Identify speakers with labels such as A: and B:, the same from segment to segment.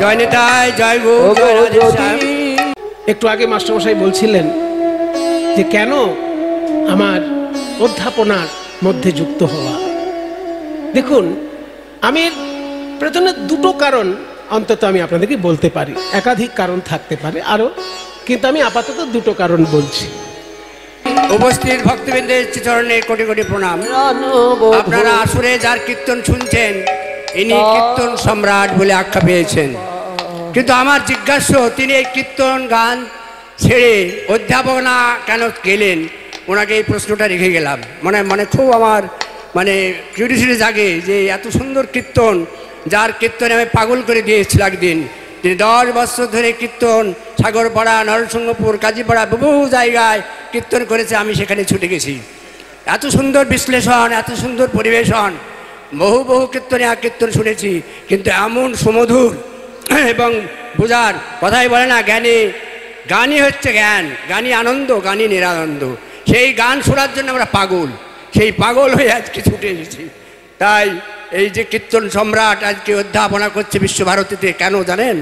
A: জয় নিতাই, জয় গৌর, জয় রাধেশ্যাম।
B: একটু আগে মাস্টারমশাই বলছিলেন যে কেন আমার অধ্যাপনার মধ্যে যুক্ত হওয়া। দেখুন, আমি প্রথমে দুটো কারণ অন্তত আমি আপনাদেরকে বলতে পারি, একাধিক কারণ থাকতে পারে আরো, কিন্তু আমি আপাতত দুটো কারণ বলছি।
A: উপস্থিত ভক্তবৃন্দের চরণে কোটি কোটি প্রণাম। আপনারা আসরে যার কীর্তন শুনছেন ইনি কীর্তন সম্রাট বলে আখ্যা পেয়েছেন, কিন্তু আমার জিজ্ঞাসা তিনি এই কীর্তন গান ছেড়ে অধ্যাপনা কেন গেলেন, ওনাকে এই প্রশ্নটা রেখে গেলাম। মানে খুব আমার কিউরিওসিটি জাগে যে এত সুন্দর কীর্তন, যার কীর্তনে আমি পাগল করে দিয়েছিল একদিন। তিনি 10 বছর ধরে কীর্তন সাগরপাড়া, নরসিংহপুর, কাজীপাড়া বহু জায়গায় কীর্তন করেছে, আমি সেখানে ছুটে গেছি। এত সুন্দর বিশ্লেষণ, এত সুন্দর পরিবেশন, বহু বহু কীর্তন শুনেছি, কিন্তু এমন সুমধুর এবং বোঝার কথাই বলে না, গানই হচ্ছে জ্ঞান, গানই আনন্দ, গানই নিরানন্দ। সেই গান শোনার জন্য আমরা পাগল, সেই পাগল হয়ে আজকে ছুটে এসেছি। তাই এই যে কীর্তন সম্রাট আজকে অধ্যাপনা করছে বিশ্বভারতীতে, কেন জানেন?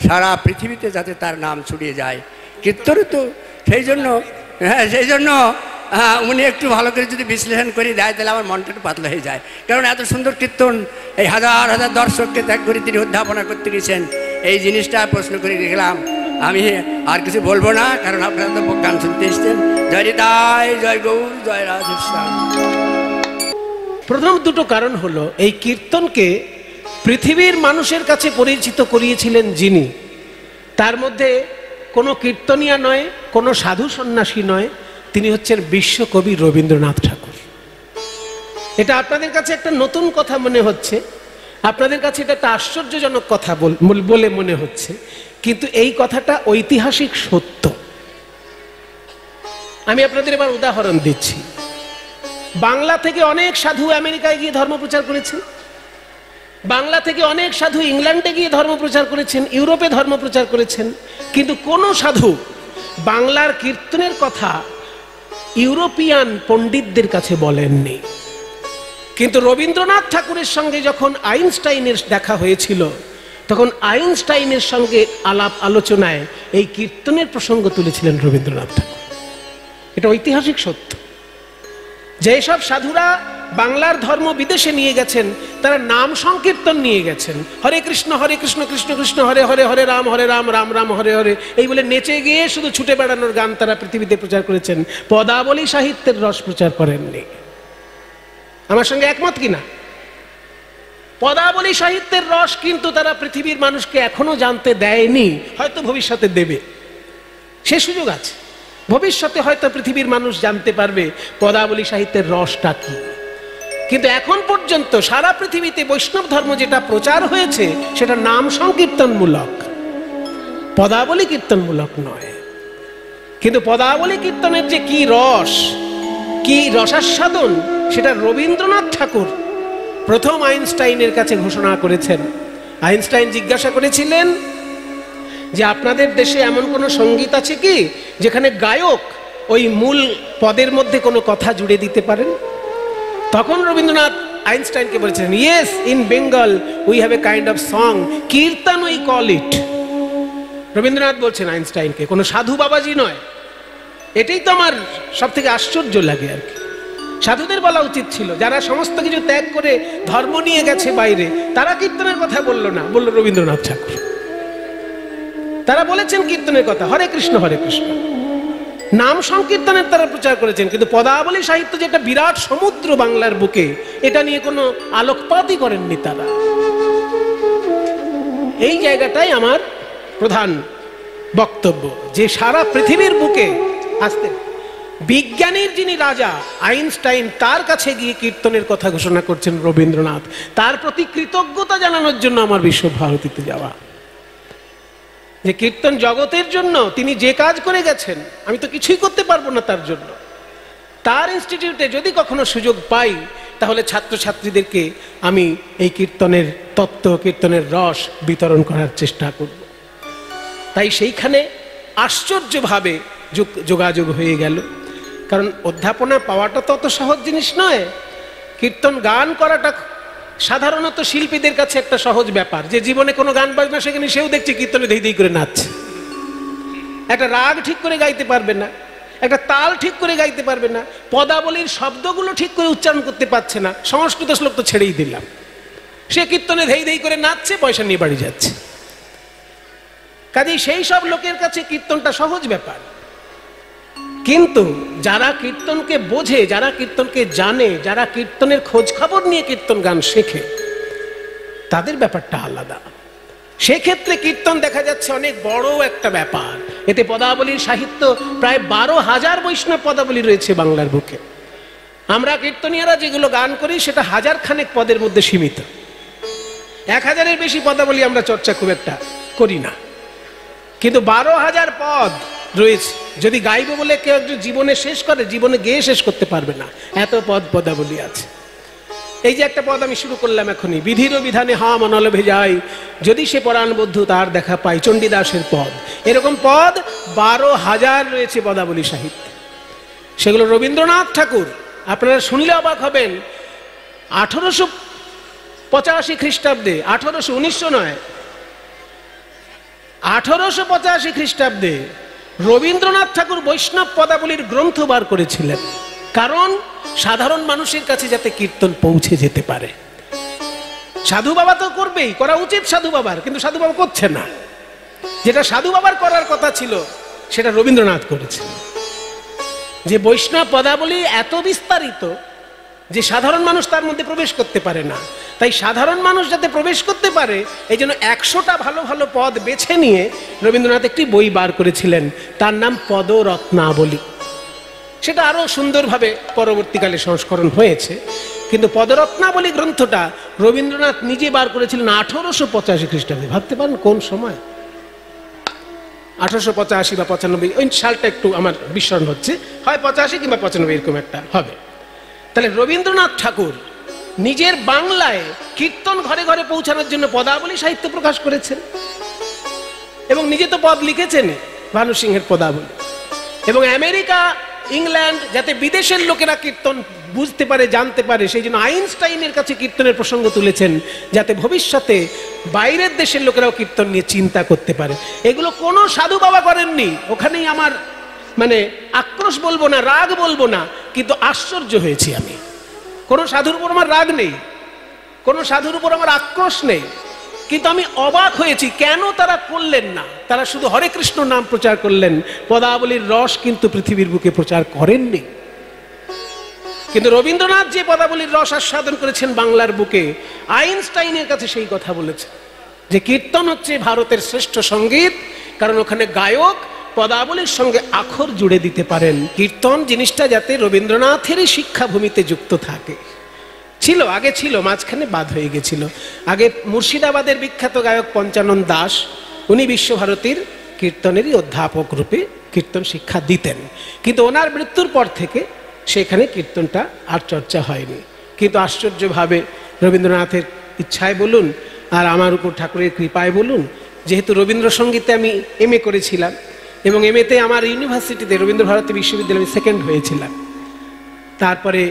A: সারা পৃথিবীতে যাতে তার নাম ছড়িয়ে যায়। কীর্তন তো সেই জন্য উনি একটু ভালো করে যদি বিশ্লেষণ করে দেয় তাহলে আমার মনটা একটু পাতলা হয়ে যায়। কারণ এত সুন্দর কীর্তন, এই হাজার হাজার দর্শককে ত্যাগ করে তিনি অধ্যাপনা করতে গেছেন, এই জিনিসটা প্রশ্ন করে দেখলাম। আমি আর কিছু বলবো না, কারণ আপনারা তো গান শুনতে এসছেন। জয় নিতাই, জয় গৌর, জয় রাধেশ্যাম।
B: প্রথম দুটো কারণ হলো, এই কীর্তনকে পৃথিবীর মানুষের কাছে পরিচিত করিয়েছিলেন যিনি, তার মধ্যে কোনো কীর্তনিয়া নয়, কোনো সাধু সন্ন্যাসী নয়, তিনি হচ্ছেন বিশ্বকবি রবীন্দ্রনাথ ঠাকুর। এটা আপনাদের কাছে একটা নতুন কথা মনে হচ্ছে, আপনাদের কাছে এটা একটা আশ্চর্যজনক কথা বলে মনে হচ্ছে, কিন্তু এই কথাটা ঐতিহাসিক সত্য। আমি আপনাদের এবার উদাহরণ দিচ্ছি। বাংলা থেকে অনেক সাধু আমেরিকায় গিয়ে ধর্ম প্রচার করেছেন, বাংলা থেকে অনেক সাধু ইংল্যান্ডে গিয়ে ধর্ম প্রচার করেছেন, ইউরোপে ধর্ম প্রচার করেছেন, কিন্তু কোনো সাধু বাংলার কীর্তনের কথা ইউরোপিয়ান পণ্ডিতদের কাছে বলেননি। কিন্তু রবীন্দ্রনাথ ঠাকুরের সঙ্গে যখন আইনস্টাইনের দেখা হয়েছিল, তখন আইনস্টাইনের সঙ্গে আলাপ আলোচনায় এই কীর্তনের প্রসঙ্গ তুলেছিলেন রবীন্দ্রনাথ ঠাকুর। এটা ঐতিহাসিক সত্য। যেসব সাধুরা বাংলার ধর্ম বিদেশে নিয়ে গেছেন, তারা নাম সংকীর্তন নিয়ে গেছেন, হরে কৃষ্ণ কৃষ্ণ কৃষ্ণ হরে হরে, হরে রাম রাম রাম হরে হরে, এই বলে নেচে গিয়ে শুধু ছুটে বেড়ানোর গান তারা পৃথিবীতে প্রচার করেছেন, পদাবলী সাহিত্যের রস প্রচার করেননি। আমার সঙ্গে একমত কিনা? পদাবলী সাহিত্যের রস কিন্তু তারা পৃথিবীর মানুষকে এখনো জানতে দেয়নি, হয়তো ভবিষ্যতে দেবে, সে সুযোগ আছে। ভবিষ্যতে হয়তো পৃথিবীর মানুষ জানতে পারবে পদাবলী সাহিত্যের রসটা কি। কিন্তু এখন পর্যন্ত সারা পৃথিবীতে বৈষ্ণব ধর্ম যেটা প্রচার হয়েছে সেটা নাম সংকীর্তনমূলক, পদাবলী কীর্তনমূলক নয়। কিন্তু পদাবলী কীর্তনের যে কি রস, কি রসাস্বাদন, সেটা রবীন্দ্রনাথ ঠাকুর প্রথম আইনস্টাইনের কাছে ঘোষণা করেছেন। আইনস্টাইন জিজ্ঞাসা করেছিলেন যে আপনাদের দেশে এমন কোনো সঙ্গীত আছে কি যেখানে গায়ক ওই মূল পদের মধ্যে কোনো কথা জুড়ে দিতে পারেন? তখন রবীন্দ্রনাথ আইনস্টাইনকে বলেছিলেন, yes, in Bengal we have a kind of song, kirtan we call it. Rabindranath বলছেন আইনস্টাইনকে, কোনো সাধু বাবাজি নয়। এটাই তো আমার সব থেকে আশ্চর্য লাগে আর কি। সাধুদের বলা উচিত ছিল, যারা সমস্ত কিছু ত্যাগ করে ধর্ম নিয়ে গেছে বাইরে, তারা কীর্তনের কথা বললো না, বলল রবীন্দ্রনাথ ঠাকুর। তারা বলেছেন কীর্তনের কথা, হরে কৃষ্ণ নাম সংকীর্তনের তারা প্রচার করেছেন, কিন্তু পদাবলী সাহিত্য যেটা বিরাট সমুদ্র বাংলার বুকে, এটা নিয়ে কোনো আলোকপাতই করেননি তারা। এই জায়গাটাই আমার প্রধান বক্তব্য, যে সারা পৃথিবীর বুকে আসতে বিজ্ঞানীর যিনি রাজা আইনস্টাইন, তার কাছে গিয়ে কীর্তনের কথা ঘোষণা করছেন রবীন্দ্রনাথ। তার প্রতি কৃতজ্ঞতা জানানোর জন্য আমার বিশ্বভারতীতে যাওয়া, যে কীর্তন জগতের জন্য তিনি যে কাজ করে গেছেন, আমি তো কিছুই করতে পারবো না তার জন্য। তার ইনস্টিটিউটে যদি কখনো সুযোগ পাই, তাহলে ছাত্রছাত্রীদেরকে আমি এই কীর্তনের তত্ত্ব, কীর্তনের রস বিতরণ করার চেষ্টা করব। তাই সেইখানে আশ্চর্যভাবে যোগাযোগ হয়ে গেল। কারণ অধ্যাপনা পাওয়াটা তো অত সহজ জিনিস নয়, কীর্তন গান করাটা সাধারণত শিল্পীদের কাছে একটা সহজ ব্যাপার, যে জীবনে কোনো গান বাজনা সেখানে সেও দেখছে কীর্তনে ধেই ধেই করে নাচছে। একটা রাগ ঠিক করে গাইতে পারবে না, একটা তাল ঠিক করে গাইতে পারবে না, পদাবলীর শব্দগুলো ঠিক করে উচ্চারণ করতে পারছে না, সংস্কৃত শ্লোক তো ছেড়েই দিলাম, সে কীর্তনে ধেই ধেই করে নাচছে, পয়সা নিয়ে বাড়ি যাচ্ছে। কাজেই সেই সব লোকের কাছে কীর্তনটা সহজ ব্যাপার। কিন্তু যারা কীর্তনকে বোঝে, যারা কীর্তনকে জানে, যারা কীর্তনের খোঁজ খবর নিয়ে কীর্তন গান শেখে, তাদের ব্যাপারটা আলাদা। সেক্ষেত্রে কীর্তন দেখা যাচ্ছে অনেক বড় একটা ব্যাপার। এতে পদাবলীর সাহিত্য প্রায় 12,000 বৈষ্ণব পদাবলী রয়েছে বাংলার বুকে। আমরা কীর্তনীয়রা যেগুলো গান করি সেটা 1000 খানেক পদের মধ্যে সীমিত। 1000-এর বেশি পদাবলী আমরা চর্চা খুব একটা করি না, কিন্তু 12,000 পদ রয়েছে। যদি গাইব বলে কেউ একজন জীবনে শেষ করে, জীবনে গেয়ে শেষ করতে পারবে না, এত পদ পদাবলী আছে। এই যে একটা পদ আমি শুরু করলাম এখনই, বিধির বিধানে হা মনল ভেজাই, যদি সে পরাণ বন্ধু তার দেখা পাই, চণ্ডীদাসের পদ। এরকম পদ 12,000 রয়েছে পদাবলী সাহিত্যে। সেগুলো রবীন্দ্রনাথ ঠাকুর, আপনারা শুনলে অবাক হবেন, 1885 খ্রিস্টাব্দে, 1900 নয়, 1885 খ্রিস্টাব্দে রবীন্দ্রনাথ ঠাকুর বৈষ্ণব পদাবলীর গ্রন্থ বার করেছিলেন, কারণ সাধারণ মানুষের কাছে যাতে কীর্তন পৌঁছে যেতে পারে। সাধু বাবা তো করবেই, করা উচিত সাধু বাবার, কিন্তু সাধু বাবা করছে না। যেটা সাধু বাবার করার কথা ছিল সেটা রবীন্দ্রনাথ করেছেন। যে বৈষ্ণব পদাবলী এত বিস্তারিত যে সাধারণ মানুষ তার মধ্যে প্রবেশ করতে পারে না, তাই সাধারণ মানুষ যাতে প্রবেশ করতে পারে এই জন্য 100টা ভালো ভালো পদ বেছে নিয়ে রবীন্দ্রনাথ একটি বই বার করেছিলেন, তার নাম পদরত্নাবলী। সেটা আরো সুন্দরভাবে পরবর্তীকালে সংস্করণ হয়েছে, কিন্তু পদরত্নাবলী গ্রন্থটা রবীন্দ্রনাথ নিজে বার করেছিলেন 1885 খ্রিস্টাব্দে। ভাবতে পারেন কোন সময়, 1885 বা 95, ওই সালটা একটু আমার বিস্মরণ হচ্ছে, হয় 85 কিংবা 95 এরকম একটা হবে। তাহলে রবীন্দ্রনাথ ঠাকুর নিজের বাংলায় কীর্তন ঘরে ঘরে পৌঁছানোর জন্য পদাবলী সাহিত্য প্রকাশ করেছেন, এবং নিজে তো পদ লিখেছেন, ভানু সিংহের পদাবলী। এবং আমেরিকা, ইংল্যান্ড, যাতে বিদেশের লোকেরা কীর্তন বুঝতে পারে, জানতে পারে, সেই জন্য আইনস্টাইনের কাছে কীর্তনের প্রসঙ্গ তুলেছেন, যাতে ভবিষ্যতে বাইরের দেশের লোকেরাও কীর্তন নিয়ে চিন্তা করতে পারে। এগুলো কোনো সাধু বাবা করেননি। ওখানেই আমার মানে আক্রোশ বলবো না, রাগ বলবো না, কিন্তু আশ্চর্য হয়েছি আমি। কোনো সাধুর উপর আমার রাগ নেই, কোনো সাধুর উপর আমার আক্রোশ নেই, কিন্তু আমি অবাক হয়েছি কেন তারা করলেন না। তারা শুধু হরে কৃষ্ণ নাম প্রচার করলেন, পদাবলীর রস কিন্তু পৃথিবীর বুকে প্রচার করেননি। কিন্তু রবীন্দ্রনাথ যে পদাবলীর রস আস্বাদন করেছেন বাংলার বুকে, আইনস্টাইনের কাছে সেই কথা বলেছেন যে কীর্তন হচ্ছে ভারতের শ্রেষ্ঠ সঙ্গীত, কারণ ওখানে গায়ক পদাবলীর সঙ্গে আখর জুড়ে দিতে পারেন। কীর্তন জিনিসটা যাতে রবীন্দ্রনাথেরই শিক্ষাভূমিতে যুক্ত থাকে। ছিল, আগে ছিল, মাঝখানে বাদ হয়ে গেছিল। আগে মুর্শিদাবাদের বিখ্যাত গায়ক পঞ্চানন দাস, উনি বিশ্বভারতীর কীর্তনেরই অধ্যাপক রূপে কীর্তন শিক্ষা দিতেন, কিন্তু ওনার মৃত্যুর পর থেকে সেখানে কীর্তনটা আর চর্চা হয়নি। কিন্তু আশ্চর্যভাবে রবীন্দ্রনাথের ইচ্ছায় বলুন আর আমার উপর ঠাকুরের কৃপায় বলুন, যেহেতু রবীন্দ্রসঙ্গীতে আমি MA করেছিলাম এবং MA-তে আমার ইউনিভার্সিটিতে রবীন্দ্রভারতী বিশ্ববিদ্যালয়ে আমি সেকেন্ড হয়েছিলাম। তারপরে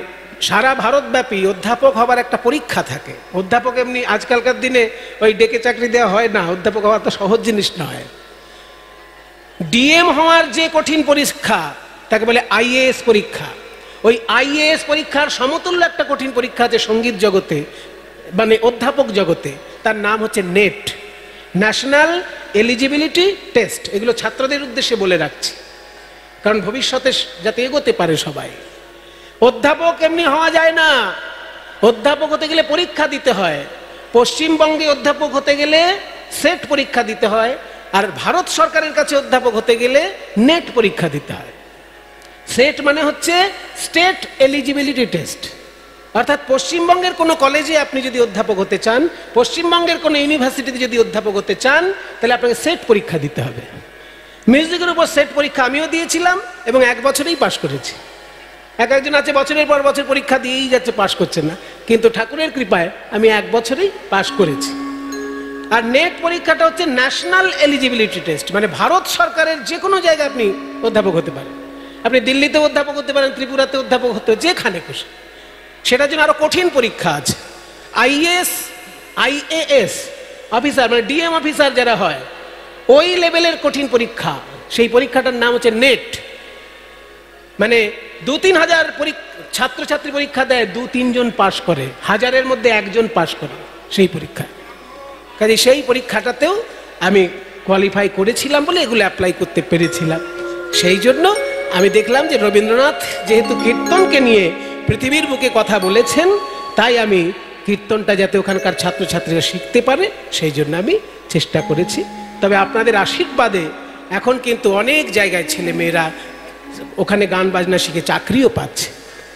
B: সারা ভারতব্যাপী অধ্যাপক হবার একটা পরীক্ষা থাকে। অধ্যাপক এমনি আজকালকার দিনে ওই ডেকে চাকরি দেওয়া হয় না, অধ্যাপক হওয়া তো সহজ জিনিস নয়। DM হওয়ার যে কঠিন পরীক্ষা তাকে বলে IAS পরীক্ষা। ওই IAS পরীক্ষার সমতুল্য একটা কঠিন পরীক্ষা আছে সঙ্গীত জগতে, মানে অধ্যাপক জগতে, তার নাম হচ্ছে নেট, ন্যাশনাল এলিজিবিলিটি টেস্ট। এগুলো ছাত্রদের উদ্দেশ্যে বলে রাখছি, কারণ ভবিষ্যতে যাতে এগোতে পারে সবাই। অধ্যাপক এমনি হওয়া যায় না, অধ্যাপক হতে গেলে পরীক্ষা দিতে হয়। পশ্চিমবঙ্গে অধ্যাপক হতে গেলে সেট পরীক্ষা দিতে হয়, আর ভারত সরকারের কাছে অধ্যাপক হতে গেলে নেট পরীক্ষা দিতে হয়। সেট মানে হচ্ছে স্টেট এলিজিবিলিটি টেস্ট, অর্থাৎ পশ্চিমবঙ্গের কোনো কলেজে আপনি যদি অধ্যাপক হতে চান, পশ্চিমবঙ্গের কোনো ইউনিভার্সিটিতে যদি অধ্যাপক হতে চান, তাহলে আপনাকে সেট পরীক্ষা দিতে হবে। মিউজিকের উপর সেট পরীক্ষা আমিও দিয়েছিলাম এবং 1 বছরেই পাশ করেছি। একজন আছে বছরের পর বছর পরীক্ষা দিয়েই যাচ্ছে, পাশ করছে না, কিন্তু ঠাকুরের কৃপায় আমি 1 বছরেই পাশ করেছি। আর নেট পরীক্ষাটা হচ্ছে ন্যাশনাল এলিজিবিলিটি টেস্ট, মানে ভারত সরকারের যে কোনো জায়গায় আপনি অধ্যাপক হতে পারেন। আপনি দিল্লিতে অধ্যাপক হতে পারেন, ত্রিপুরাতে অধ্যাপক হতে, যেখানে খুশি। সেটার জন্য আরো কঠিন পরীক্ষা আছে। আইএস IAS অফিসার, মানে ডিএম অফিসার যারা হয়, ওই লেভেলের কঠিন পরীক্ষা। সেই পরীক্ষাটার নাম হচ্ছে নেট। মানে 2-3 হাজার ছাত্রছাত্রী পরীক্ষা দেয়, 2-3 জন পাশ করে, হাজারের মধ্যে একজন পাশ করে সেই পরীক্ষা। কাজে সেই পরীক্ষাটাতেও আমি কোয়ালিফাই করেছিলাম বলে এগুলো অ্যাপ্লাই করতে পেরেছিলাম। সেই জন্য আমি দেখলাম যে রবীন্দ্রনাথ যেহেতু কীর্তনকে নিয়ে পৃথিবীর বুকে কথা বলেছেন, তাই আমি কীর্তনটা যাতে ওখানকার ছাত্রছাত্রীরা শিখতে পারে সেই জন্য আমি চেষ্টা করেছি। তবে আপনাদের আশীর্বাদে এখন কিন্তু অনেক জায়গায় ছেলে মেয়েরা ওখানে গান বাজনা শিখে চাকরিও পাচ্ছে।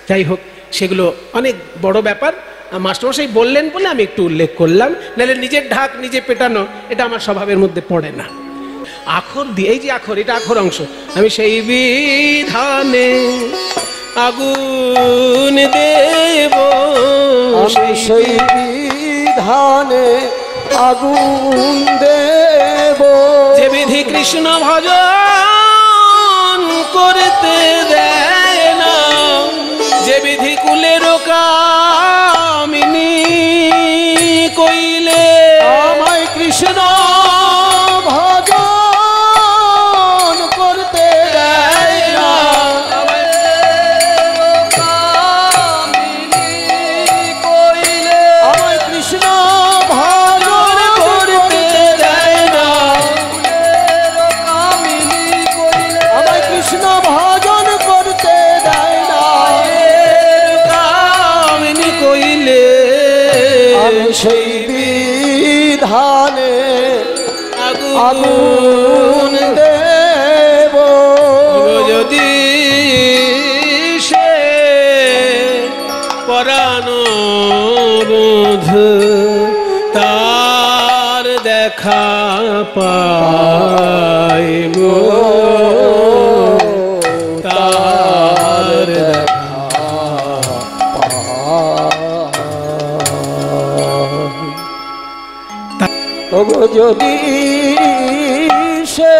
B: যাই হোক, সেগুলো অনেক বড় ব্যাপার। মাস্টারমশাই বললেন বলে আমি একটু উল্লেখ করলাম, নাহলে নিজের ঢাক নিজে পেটানো এটা আমার স্বভাবের মধ্যে পড়ে না। আখর দিয়ে, এই যে আখর, এটা আখর অংশ। আমি সেই বিধানে আগুন দেব,
C: সেই বিধানে আগুন দেব,
B: যে বিধি কৃষ্ণ ভজন করতে দেয় না, যে বিধি কুলের কামিনী কইলে
C: আমায় কৃষ্ণ ভজন করতে দেয় না, আমায় কৃষ্ণ ভজন করতে দেয় না, আমায় কৃষ্ণ ভজন করতে দেয় না,
B: কামিনী কইলে
C: আমি সেই বিধানে আগুন দেব,
B: যদি সে পরানো বোধ তার দেখা পাইব, তার দেখা
C: ওগো যদি সে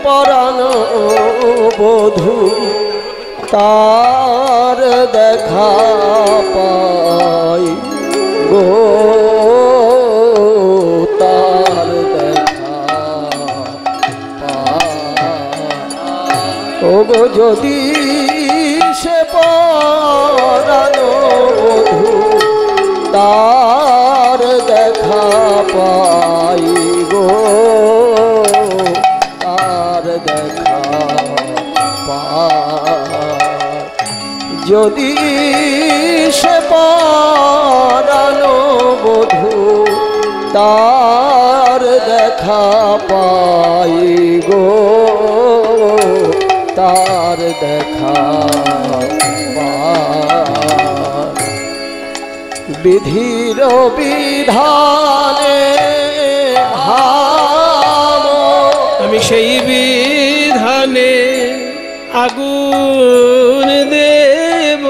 C: পরানো বধূ তার দেখা পাই গো, তার দেখা পাই, ওগো যদি সে পরানো বধূ তার দেখা পাই গো, তার দেখা পাই, যদি সে পরানো বধূ তার দেখা পাই গো, তার দেখা পাই, বিধির বিধানে
B: আমি সেই বিধানে আগুন দেব,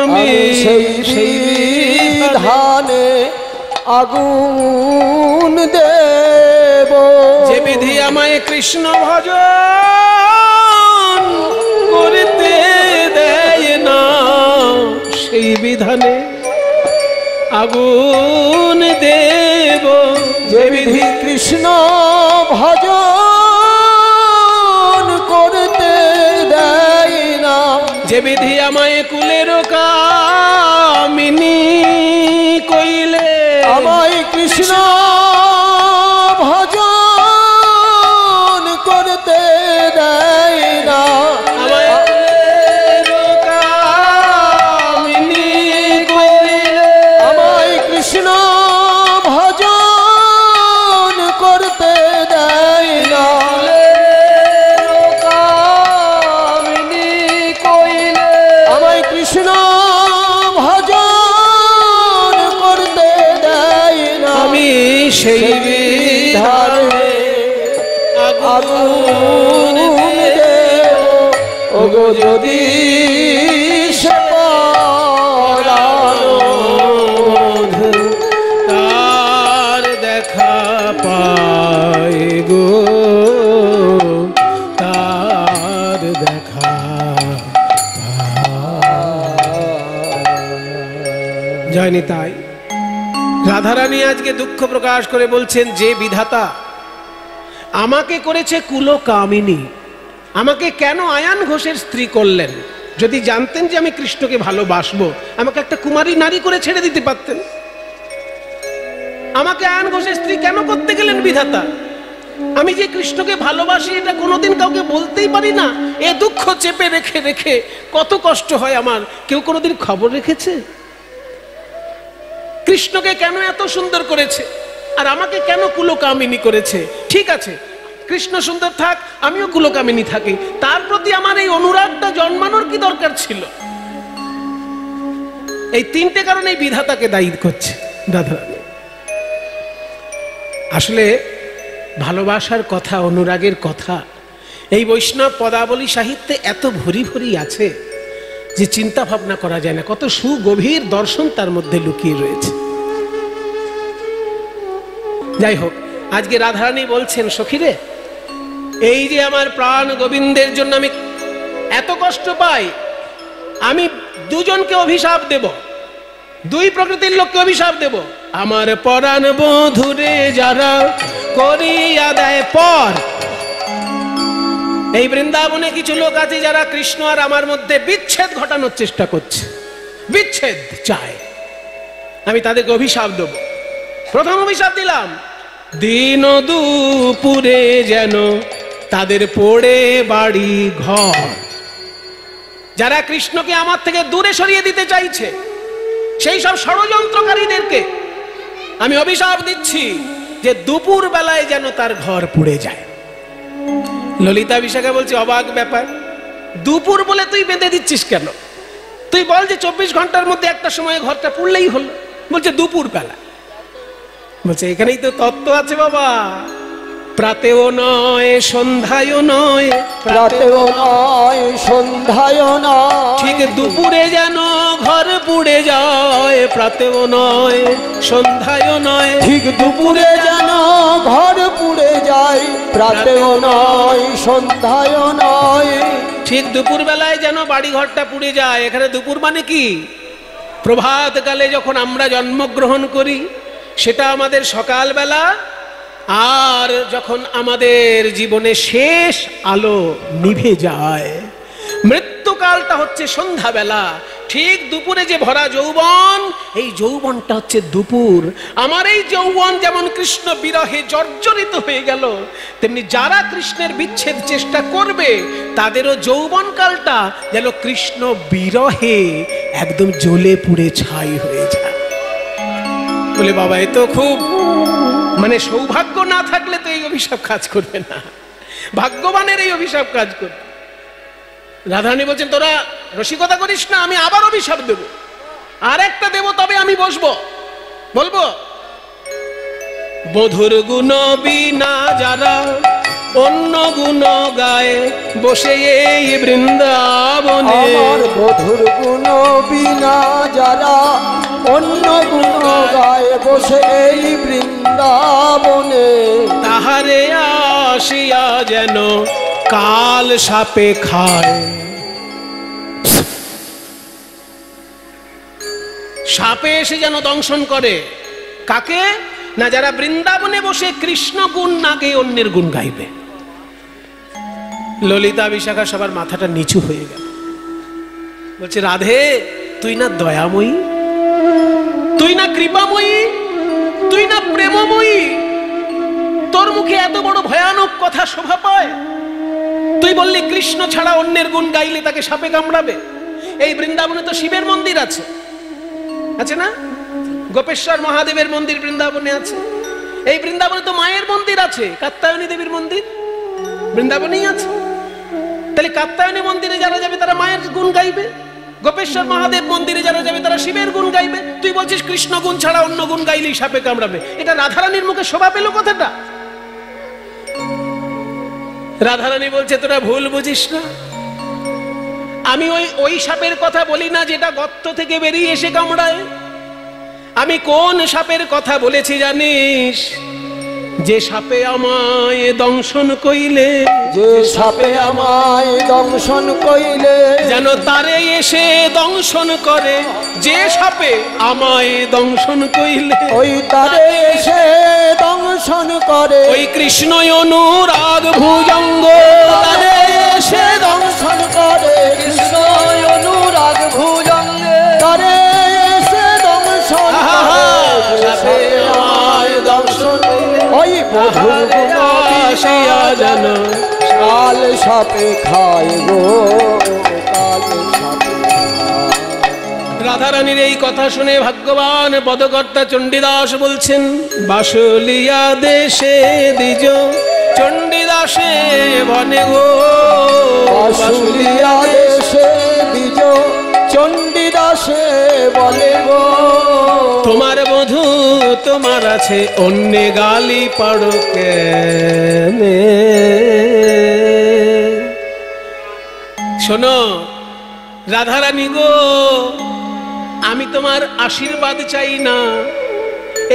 B: আমি
C: সেই বিধানে আগুন দেব,
B: যে বিধি আমায় কৃষ্ণ ভজন করতে দেয় না, সেই বিধানে আগুন দেব,
C: যে বিধি কৃষ্ণ ভজন করতে দেয় না,
B: যে বিধি আমায় কুলের কামিনী কইলে
C: আমায় কৃষ্ণ ভজন করতে দেয় না,
B: আমায় কুলের কামিনী কইলে
C: আমায় কৃষ্ণ ভজন করতে দেয় না, কামিনী কইলে আমায় কৃষ্ণ ভজন করতে দেয় না,
B: আমি সেই বিধানে
C: আগুন দেব, ওগো যদি সে পরানো
B: তার দেখা পাই গো, তার দেখা জয় নিতাই। রাধারানী আজকে দুঃখ প্রকাশ করে বলছেন, যে বিধাতা আমাকে করেছে কুলকামিনী, আমাকে কেন আয়ান ঘোষের স্ত্রী করলেন? যদি জানতেন যে আমি কৃষ্ণকে ভালোবাসবো, আমাকে একটা কুমারী নারী করে ছেড়ে দিতে পারতেন। আমাকে আয়ান ঘোষের স্ত্রী কেন করতে গেলেন বিধাতা? আমি যে কৃষ্ণকে ভালোবাসি এটা কোনোদিন কাউকে বলতেই পারি না। এ দুঃখ চেপে রেখে রেখে কত কষ্ট হয় আমার। কেউ কোনোদিন খবর রেখেছে? কৃষ্ণকে কেন এত সুন্দর করেছে আর আমাকে কেন কুলকামিনী করেছে? ঠিক আছে, কৃষ্ণ সুন্দর থাক, আমিও কুলকামিনী থাকি, তার প্রতি আমার এই অনুরাগটা জন্মানোর কি দরকার ছিল? এই তিনটে কারণে এই বিধাতাকে দায়ী করছে রাধারানী। আসলে ভালোবাসার কথা, অনুরাগের কথা এই বৈষ্ণব পদাবলী সাহিত্যে এত ভরি ভরি আছে যে চিন্তা ভাবনা করা যায় না। কত সুগভীর দর্শন তার মধ্যে লুকিয়ে রয়েছে। যাই হোক, আজকে রাধারানী বলছেন, সখীরে, এই যে আমার প্রাণ গোবিন্দের জন্য আমি এত কষ্ট পাই, আমি দুজনকে অভিশাপ দেব, দুই প্রকৃতির লোককে অভিশাপ দেব। আমার পরাণ বধুরে যারা করিয়া দেয় পর। এই বৃন্দাবনে কিছু লোক আছে যারা কৃষ্ণ আর আমার মধ্যে বিচ্ছেদ ঘটানোর চেষ্টা করছে, বিচ্ছেদ চায়, আমি তাদেরকে অভিশাপ দেব। প্রথম অভিশাপ দিলাম, দিন দুপুরে যেন তাদের পড়ে বাড়ি ঘর। যারা কৃষ্ণকে আমার থেকে দূরে সরিয়ে দিতে চাইছে, সেই সব ষড়যন্ত্রকারীদেরকে আমি অভিশাপ দিচ্ছি যে দুপুর বেলায় যেন তার ঘর পুড়ে যায়। ললিতা বিশাখা বলছে, অবাক ব্যাপার, দুপুর বলে তুই বেঁধে দিচ্ছিস কেন? তুই বল যে 24 ঘন্টার মধ্যে একটা সময় ঘরটা পুড়লেই হলো। বলছে দুপুর বেলা। বলছে এখানেই তো তত্ত্ব আছে বাবা, প্রাতেও নয় সন্ধ্যায়ও নয়,
C: প্রাতেও নয় সন্ধ্যায়ও নয়,
B: ঠিক দুপুরে যেন ঘর পুড়ে যায়। প্রাতেও নয় সন্ধ্যায়ও নয়,
C: ঠিক দুপুরে যেন ঘর পুড়ে যায়। প্রাতেও নয় সন্ধ্যায়ও নয়,
B: ঠিক দুপুর বেলায় যেন বাড়ি ঘরটা পুড়ে যায়। এখানে দুপুর মানে কি? প্রভাতকালে যখন আমরা জন্মগ্রহণ করি সেটা আমাদের সকালবেলা, আর যখন আমাদের জীবনে শেষ আলো নিভে যায় মৃত্যুকালটা হচ্ছে সন্ধ্যাবেলা। ঠিক দুপুরে যে ভরা যৌবন, এই যৌবনটা হচ্ছে দুপুর। আমার এই যৌবন যেমন কৃষ্ণ বিরহে জর্জরিত হয়ে গেল, তেমনি যারা কৃষ্ণের বিচ্ছেদ চেষ্টা করবে তাদেরও যৌবন কালটা যেন কৃষ্ণ বিরহে একদম জ্বলে পুড়ে ছাই হয়ে যায়। বলে বাবা, এ তো খুব মানে সৌভাগ্য না থাকলে তো এই অভিশাপ কাজ করবে না, ভাগ্যবানের এই অভিশাপ কাজ করবে। রাধারানী বলছেন, তোরা রসিকতা করিস না, আমি আবার অভিশাপ দেব, আর একটা দেব, তবে আমি বলবো বধুর গুণ বিনা যারা অন্য গুণ গায়ে বসে এই বৃন্দাবনে।
C: আমার বধুর গুণ বিনা যারা অন্য গুণ গায়ে বসে এই বৃন্দাবনে,
B: তাহারে আসিয়া যেন কাল সাপে খায়। সাপে এসে যেন দংশন করে কাকে? না যারা বৃন্দাবনে বসে কৃষ্ণ গুণ না গেয়ে অন্যের গুণ গাইবে। ললিতা বিশাখা সবার মাথাটা নিচু হয়ে গেল। বলছে, রাধে, তুই না দয়াময়ী, তুই না কৃপাময়ী, তুই না প্রেমময়ী, তোর মুখে এত বড় ভয়ানক কথা শোভা পায়? তুই বললি কৃষ্ণ ছাড়া অন্যের গুণ গাইলে তাকে সাপে কামড়াবে। এই বৃন্দাবনে তো শিবের মন্দির আছে, আছে না? গোপেশ্বর মহাদেবের মন্দির বৃন্দাবনে আছে। এই বৃন্দাবনে তো মায়ের মন্দির আছে, কাত্যায়নী দেবীর মন্দির বৃন্দাবনেই আছে। তাহলে কাত্যায়নী মন্দিরে যারা যাবে তারা মায়ের গুণ গাইবে, গোপেশ্বর মহাদেব মন্দিরে যারা যাবে তারা শিবের গুণ গাইবে। তুই বলছিস কৃষ্ণ গুণ ছাড়া অন্য গুণ গাইলেই সাপে কামড়াবে। এটা রাধারানীর মুখে শোভা পেল কথাটা? রাধারানী বলছে, তোরা ভুল বুঝিস না, আমি ওই সাপের কথা বলি না যেটা গর্ত থেকে বেরিয়ে এসে কামড়ায়। আমি কোন সাপের কথা বলেছি জানিস? যে সাপে আমায় দংশন কইলে,
C: যে সাপে আমায় দংশন কইলে,
B: যেন তারে এসে দংশন করে। যে সাপে আমায় দংশন কইলে,
C: ওই তারে এসে দংশন করে।
B: ওই কৃষ্ণ অনুরাগ ভুজঙ্গ তারে এসে
C: দংশন করে। কৃষ্ণ অনুরাগ ভুজঙ্গে তারে এসে দংশন করে। সাপে আমায় দংশন ওই বধূর গুণ আসিয়া যেন কাল সাপে খায় গো, কাল সাপে খায়।
B: রাধারানীর এই কথা শুনে ভাগ্যবান পদকর্তা চণ্ডীদাস বলছেন, বাসলিয়া দেশে দ্বিজ চণ্ডীদাসে বনে গো,
C: বাসুলিয়া দেশে দ্বিজ চণ্ডীদাসে বলে গো,
B: তোমার বধূ তোমার আছে অন্য গালি পাড়ো কেনে। শোনো রাধারানী গো, আমি তোমার আশীর্বাদ চাই না।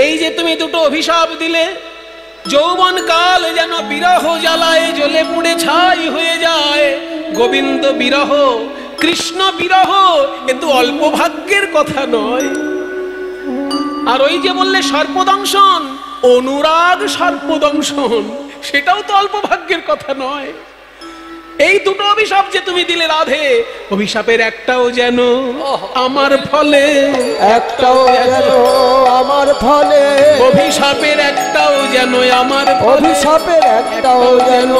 B: এই যে তুমি দুটো অভিশাপ দিলে, যৌবন কাল যেন বিরহ জ্বালায় জ্বলে পুড়ে ছাই হয়ে যায়। গোবিন্দ বিরহ, কৃষ্ণ বিরহ, এ তো অল্প ভাগ্যের কথা নয়। আর ওই যে বললে সর্পদংশন, অনুরাগ সর্পদংশন, সেটাও তো অল্প ভাগ্যের কথা নয়। এই দুটো অভিশাপ যে তুমি দিলে রাধে, অভিশাপের একটাও যেন আমার ফলে,
C: একটাও যেন আমার ফলে,
B: অভিশাপের একটাও যেন আমার,
C: অভিশাপের একটাও যেন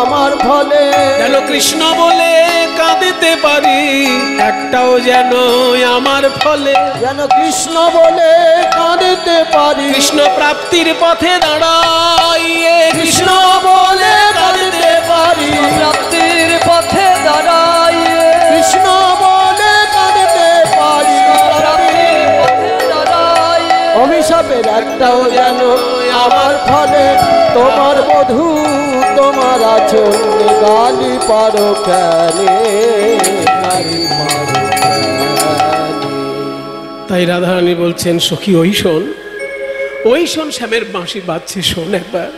C: আমার ফলে,
B: যেন কৃষ্ণ বলে কাঁদিতে পারি, একটাও যেন আমার ফলে,
C: যেন কৃষ্ণ বলে কাঁদিতে পারি,
B: কৃষ্ণ প্রাপ্তির পথে দাঁড়াইয়ে,
C: কৃষ্ণ বলে কাঁদিতে পারি, প্রাপ্তির পথে দাঁড়াইয়ে, কৃষ্ণ বলে কাঁদিতে পারি, প্রাপ্তির পথে দাঁড়াইয়ে, অভিশাপের একটাও যেন আমার ফলে, তোমার বধূ তোমার আচরণ গালি পারো কেনে, গালি পারো কেনে।
B: তাই রাধারানী বলছেন, সখী ওই শোন, ওই শোন, শ্যামের বাঁশি বাজছে, শোন একবার,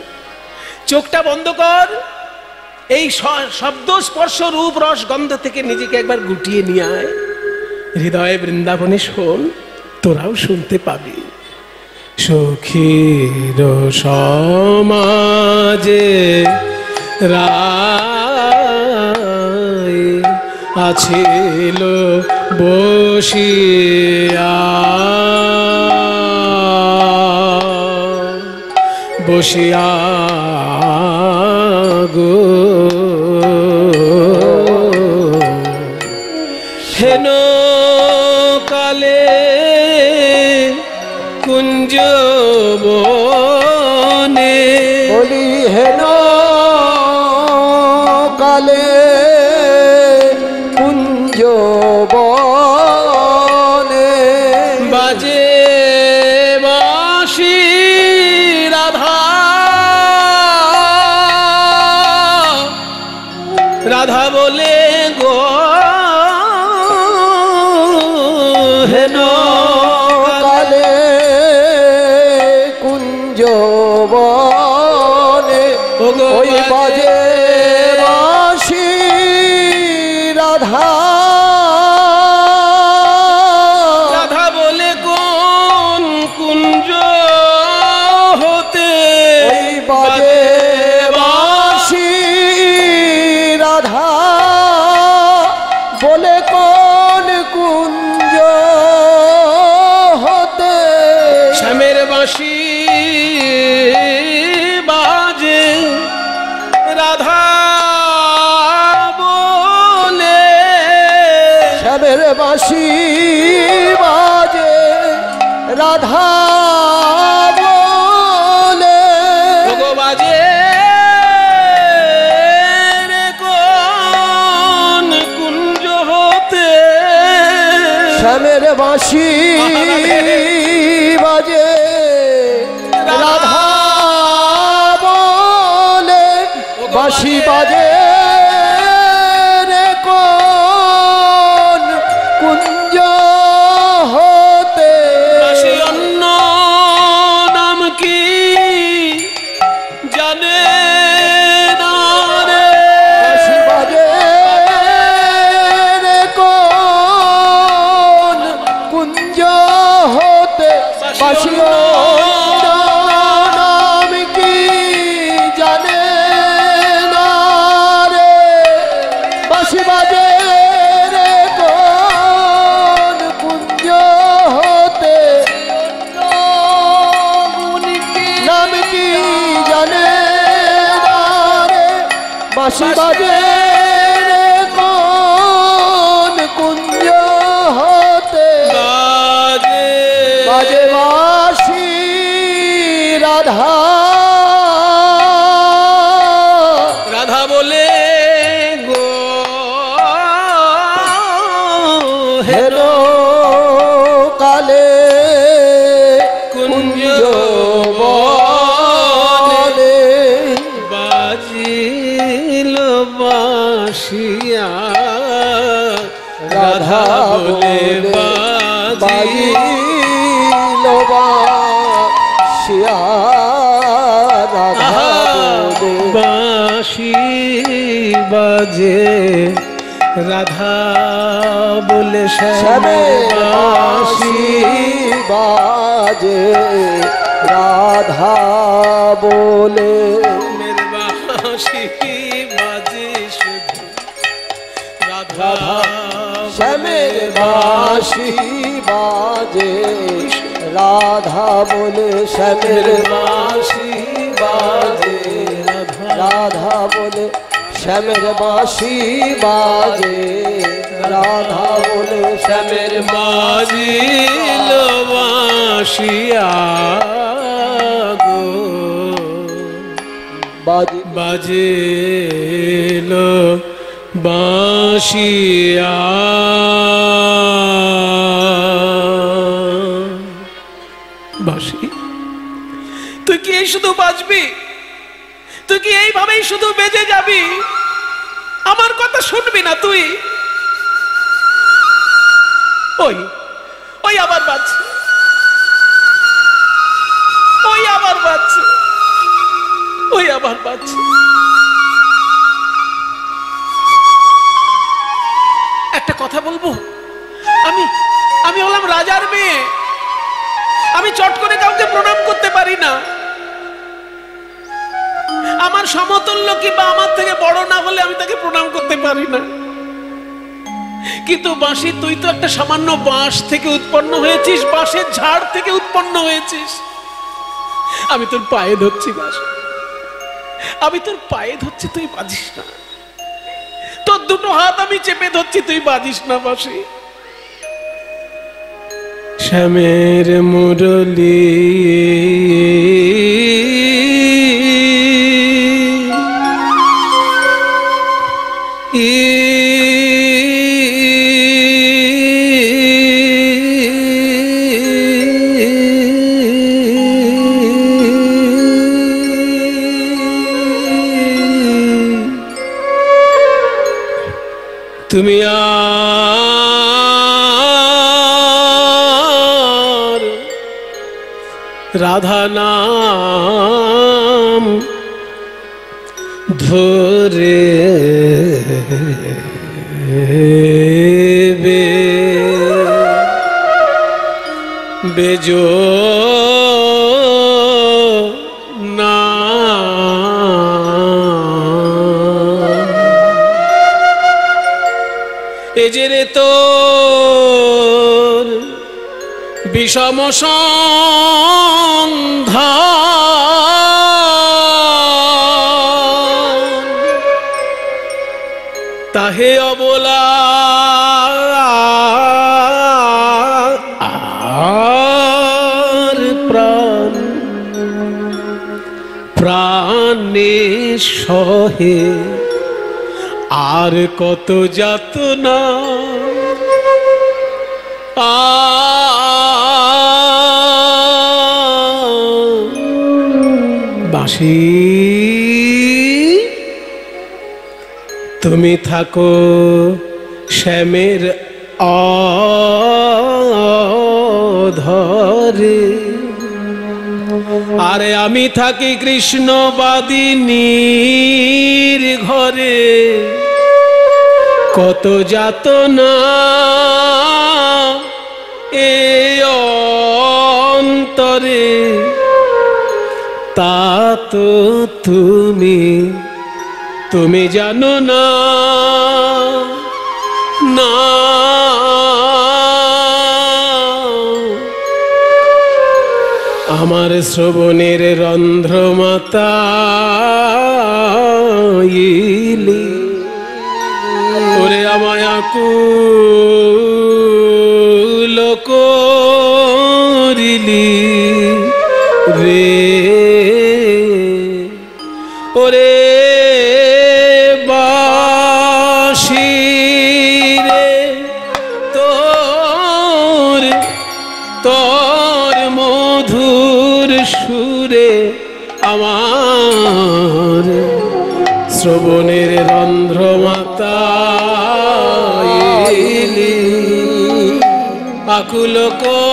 B: চোখটা বন্ধ কর, এই শব্দ স্পর্শ রূপ রস গন্ধ থেকে নিজেকে একবার গুটিয়ে নিয়ে আয়, হৃদয়ে বৃন্দাবনে শোন, তোরাও শুনতে পাবি। সখীর সমাজে রায় আছিল বসিয়া, বসিয়া গো হেন কালে কুঞ্জ বনে,
C: বলি হেন কালে কুঞ্জ বনে,
B: বাজে বাঁশি রাধা, রাধা বলে গো হেন
C: কালে কুঞ্জ বনে, ওই বাজে বাঁশি রাধা,
B: রাধা বলে কোন কুঞ্জ হতে,
C: ওই বাজে বাঁশি রাধা, বলে কোন কুঞ্জ হতে,
B: শ্যামের বাঁশি বাজে রাধা বলে,
C: শ্যামের বাঁশি বাজে রাধা বলে,
B: বাজে রে কোন কুঞ্জ হতে,
C: শ্যামের বাঁশি বাজে রাধা বলে, বাঁশি বাজে রে কোন কুঞ্জ হতে,
B: বাঁশি অন্য নাম কি
C: বাঁশি বাজে কোন কুঞ্জ হতে
B: বাজে
C: বাজে বাঁশি রাধা
B: রাধা বলে গো
C: হেন কালে
B: কুঞ্জ
C: বনে
B: বাজিল বাঁশিয়া
C: রাধা
B: বলে
C: বাজিল বাঁশিয়া রাধা বলে
B: বাঁশি বাজে রাধা বলে
C: শ্যামের বাঁশি বাজে রাধা বলে
B: মের বাঁশি বাজে শুধু রাধা
C: শ্যামের বাঁশি বাজে রাধা বলে শ্যামের বাঁশি বাজে রাধা বলে শ্যামের বাঁশি বাজে রাধা বলে শ্যামের
B: বাজিল বাঁশিয়া গো
C: বাজে
B: বাজিল বাঁশিয়া বাঁশি তুই কি এই শুধু বাজবি? তুই কি এইভাবেই শুধু বেজে যাবি? আমার কথা শুনবি না তুই? ওই ওই আবার বাজছে, ওই আবার বাজছে, ওই আবার বাজছে। একটা কথা বলবো, আমি আমি হলাম রাজার মেয়ে, আমি চট করে কাউকে প্রণাম করতে পারি না। আমার সমতুল্য কিংবা আমার থেকে বড় না হলে আমি তাকে প্রণাম করতে পারি না। কিন্তু বাঁশি, তুই তো একটা সামান্য বাঁশ থেকে উৎপন্ন হয়েছিস, বাঁশের ঝাড় থেকে উৎপন্ন হয়েছিস। আমি তোর পায়ে ধরছি বাঁশি, আমি তোর পায়ে ধরছি, তুই বাজিস না। তোর দুটো হাত আমি চেপে ধরছি, তুই বাজিস না বাঁশি। শ্যামের মুরলী তুমি আর রাধা নাম ধরে বেজো না। এজেরে তোর বিষম সন্ধান, তাহে অবলা আর প্রাণ প্রাণে সহে আর কত যাতনা। বাঁশি তুমি থাকো শ্যামের অধরে, আরে আমি থাকি কৃষ্ণবাদিনীর ঘরে। কত যাতনা এ অন্তরে, তা তো তুমি জানো না। না আমার শ্রবণের রন্ধ্র মাতা বানাইলি ওরে আমায় আকুল করিলি রে ওরে বাঁশি রে তোর তোর মধুর সুরে আমার শ্রবণের রন্ধ্র মাতা আকুল করিলে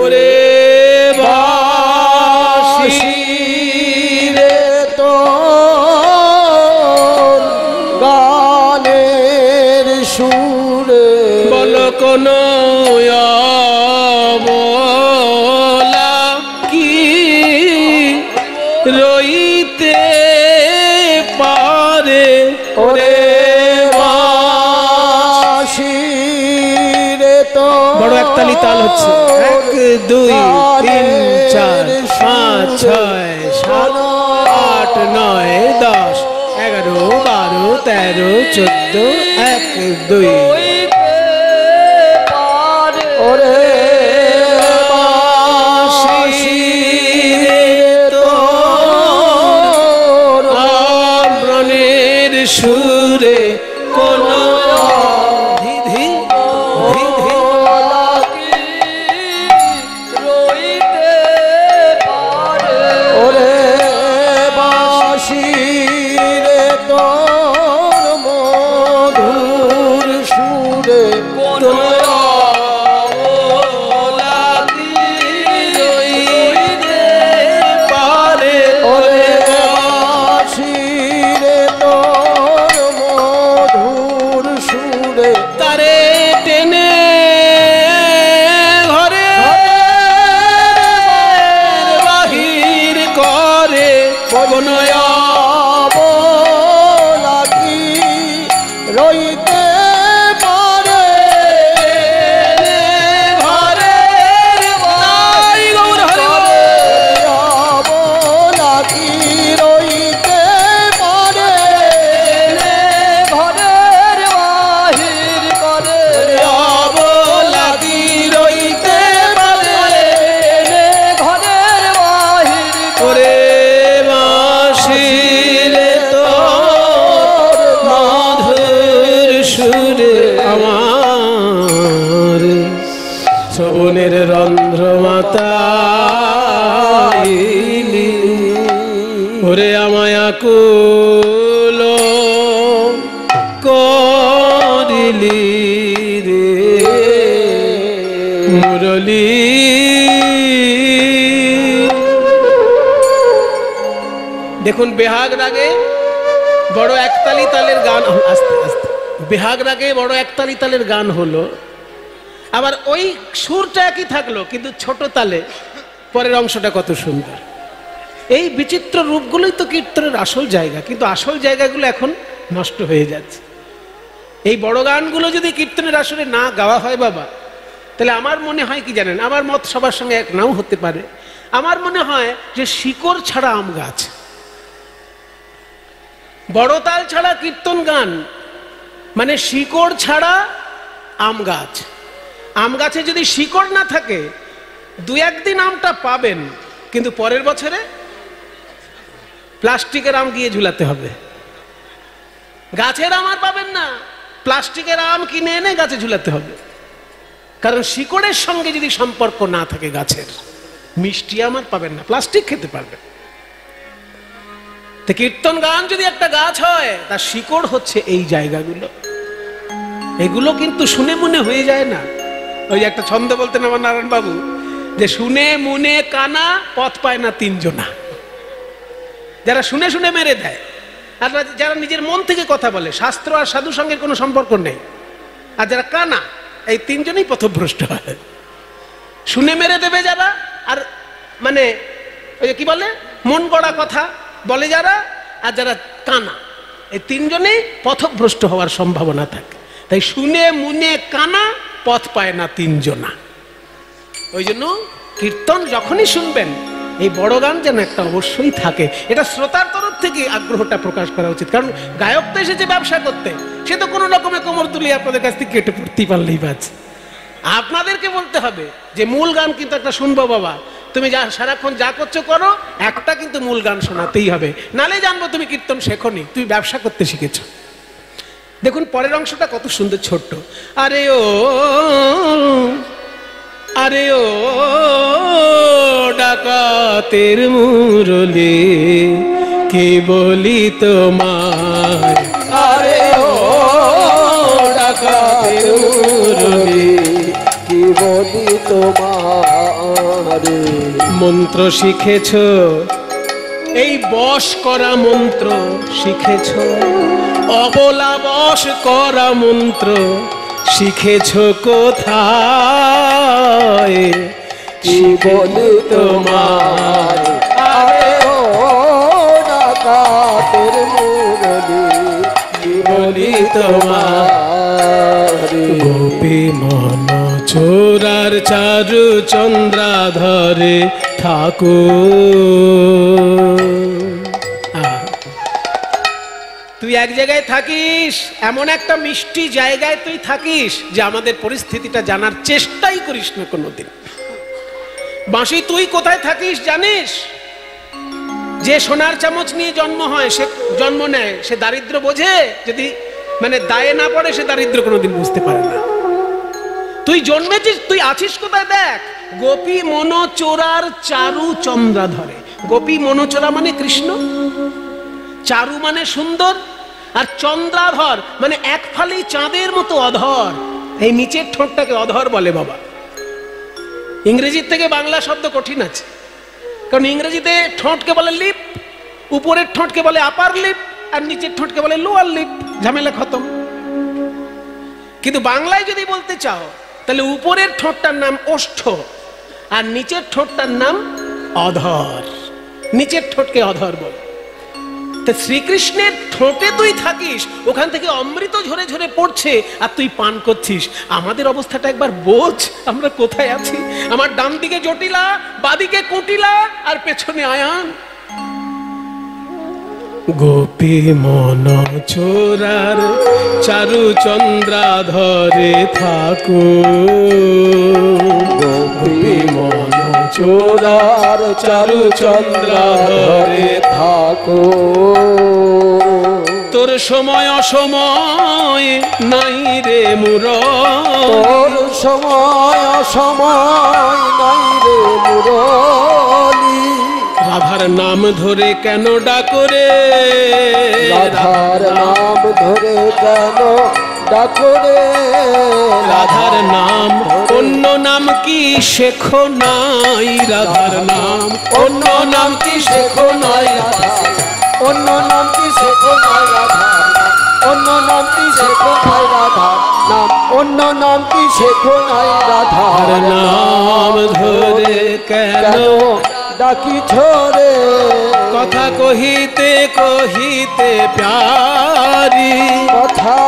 B: ওরে বাঁশি
C: রে তোর গানের সুরে
B: বল কোন বলা কি রইতে পারে
C: ওরে বাঁশি রে তোর
B: বড় একতালি তাল হচ্ছে 1 2 3 4 5 6 7 8 9 10 11 12 13 14 1 2
C: ওরে বাঁশি রে তোর
B: প্রাণের সুরে কোন ধিধি ধিধি
C: ওরে বাঁশি রে তোর মধুর সুরে ওরে বাঁশি রে তোর মধুর সুরে
B: তারে টেনে ঘরে বাহির করে কোন
C: লাগি রইতে পারে
B: ঘরে নাই গৌর হরি
C: লাগি রইতে পারে ঘরের বাহির করে
B: লাগি রইতে পারে
C: ঘরের বাহির
B: ওরে বাঁশিরে তোর মধুর সুরে আমার শ্রবণের রন্ধ্র মাতা ওরে আমায় আকুল করিলি রে মুরলী দেখুন বেহাগ রাগে বড় একতালি তালের গান আস্তে আস্তে বেহাগ রাগে বড় একতালি তালের গান হলো আবার ওই সুরটা একই থাকলো কিন্তু ছোট তালে পরের অংশটা কত সুন্দর এই বিচিত্র রূপগুলোই তো কীর্তনের আসল জায়গা কিন্তু আসল জায়গাগুলো এখন নষ্ট হয়ে যাচ্ছে এই বড় গানগুলো যদি কীর্তনের আসলে না গাওয়া হয় বাবা তাহলে আমার মনে হয় কি জানেন আমার মত সবার সঙ্গে এক নাও হতে পারে আমার মনে হয় যে শিকড় ছাড়া আম গাছ বড় তাল ছাড়া কীর্তন গান মানে শিকড় ছাড়া আম গাছ আম গাছে যদি শিকড় না থাকে 2-1 দিন আমটা পাবেন কিন্তু পরের বছরে প্লাস্টিকের আম গিয়ে ঝুলাতে হবে গাছের আম আর পাবেন না প্লাস্টিকের আম কিনে এনে গাছে ঝুলাতে হবে কারণ শিকড়ের সঙ্গে যদি সম্পর্ক না থাকে গাছের মিষ্টি আম আর পাবেন না প্লাস্টিক খেতে পারবেন তো কীর্তন গান যদি একটা গাছ হয় তার শিকড় হচ্ছে এই জায়গাগুলো এগুলো কিন্তু শুনে মনে হয়ে যায় না ওই যে একটা ছন্দ বলতেন আমার নারায়ণ বাবু যে শুনে মুনে কানা পথ পায় না 3 জনা যারা শুনে শুনে মেরে দেয় আর যারা নিজের মন থেকে কথা বলে শাস্ত্র আর সাধু সঙ্গের কোনো সম্পর্ক নেই আর যারা কানা এই 3 জনেই পথভ্রষ্ট হয় শুনে মেরে দেবে যারা আর মানে ওই যে কি বলে মন গড়া কথা বলে যারা আর যারা কানা এই 3 জনেই পথভ্রষ্ট হওয়ার সম্ভাবনা থাকে তাই শুনে মুনে কানা পথ পায় না 3 জনা ওই জন্য কীর্তন যখনই শুনবেন এই বড় গান যেন একটা অবশ্যই থাকে, এটা শ্রোতার তরফ থেকে আগ্রহটা প্রকাশ করা উচিত। কারণ গায়ক তো এসেছে ব্যবসা করতে, সে তো কোনো রকমে কোমর তুলিয়ে আপনাদের কাছ থেকে কেটে পড়তেই পারলেই বাজ। আপনাদেরকে বলতে হবে যে মূল গান কিন্তু একটা শুনবো বাবা, তুমি যা সারাক্ষণ যা করছো করো, একটা কিন্তু মূল গান শোনাতেই হবে, নালে জানবো তুমি কীর্তন শেখোনি, তুমি ব্যবসা করতে শিখেছো। দেখুন পরের অংশটা কত সুন্দর, ছোট্ট। আরে ও আরে ও ডাকাতের মুরলি কি বলি তোমার,
C: আরে ও ডাকাতের মুরলি কি বলি তোমার।
B: মন্ত্র শিখেছ, এই বশ করা মন্ত্র শিখেছ, অবলা বশ করা মন্ত্র শিখেছ কোথায়,
C: কি বলি তোমার। আরে ও ডাকাতের মুরলি কি বলি তোমার।
B: গোপী মন চোরার চারু চন্দ্রাধরে ঠাকুর। তুই এক জায়গায় থাকিস, এমন একটা মিষ্টি জায়গায় তুই থাকিস যে আমাদের পরিস্থিতিটা জানার চেষ্টাই করিস না কোনোদিন। বাঁশি তুই কোথায় থাকিস জানিস? যে সোনার চামচ নিয়ে জন্ম হয়, সে জন্ম নেয়, সে দারিদ্র বোঝে? যদি মানে দায়ে না পড়ে সে দারিদ্র কোনোদিন বুঝতে পারে না। তুই জন্মেছিস, তুই আছিস কোথায় দেখ। গোপী মনোচোরার চারু চন্দ্রাধরে। গোপী মনোচোরা মানে কৃষ্ণ, চারু মানে সুন্দর, আর চন্দ্রাধর মানে এক ফালি চাঁদের মতো অধর। এই নিচের ঠোঁটটাকে অধর বলে বাবা। ইংরেজির থেকে বাংলা শব্দ কঠিন আছে, কারণ ইংরেজিতে ঠোঁটকে বলে লিপ, উপরের ঠোঁটকে বলে আপার লিপ, আর নিচের ঠোঁটকে বলে লোয়ার লিপ, ঝামেলা খতম। কিন্তু বাংলায় যদি বলতে চাও তাহলে উপরের ঠোঁটটার নাম ওষ্ঠ, আর নিচের ঠোঁটটার নাম অধর। নিচের ঠোঁটকে অধর বল। তা শ্রীকৃষ্ণের ঠোঁটে তুই থাকিস, ওখান থেকে অমৃত ঝরে ঝরে পড়ছে আর তুই পান করছিস। আমাদের অবস্থাটা একবার বোঝ, আমরা কোথায় আছি। আমার ডান দিকে জটিলা, বাদিকে কুটিলা, আর পেছনে আয়ান। গোপী মন চোরার চারু চন্দ্রাধরে ঠাকুর।
C: গোপী মন চোরার চারু চন্দ্রাধরে ঠাকুর।
B: তোর সময় অসময় নাই রে মুরলী,
C: তোর সময় অসময় নাই রে মুরলী।
B: রাধার নাম ধরে কেন ডাকরে,
C: রাধার নাম ধরে কেন ডাকরে।
B: রাধার নাম অন্য নাম কি শেখো নাই, রাধার নাম অন্য নাম কি শেখো নাই।
C: অন্য নাম কি শেখো নাই রাধার নাম, অন্য নাম কি শেখো নাই রাধার নাম, অন্য নাম কি শেখো নাই রাধার
B: নাম ধরে কেন
C: ডাকি ছোরে।
B: কথা কহিতে কহিতে প্যারি,
C: কথা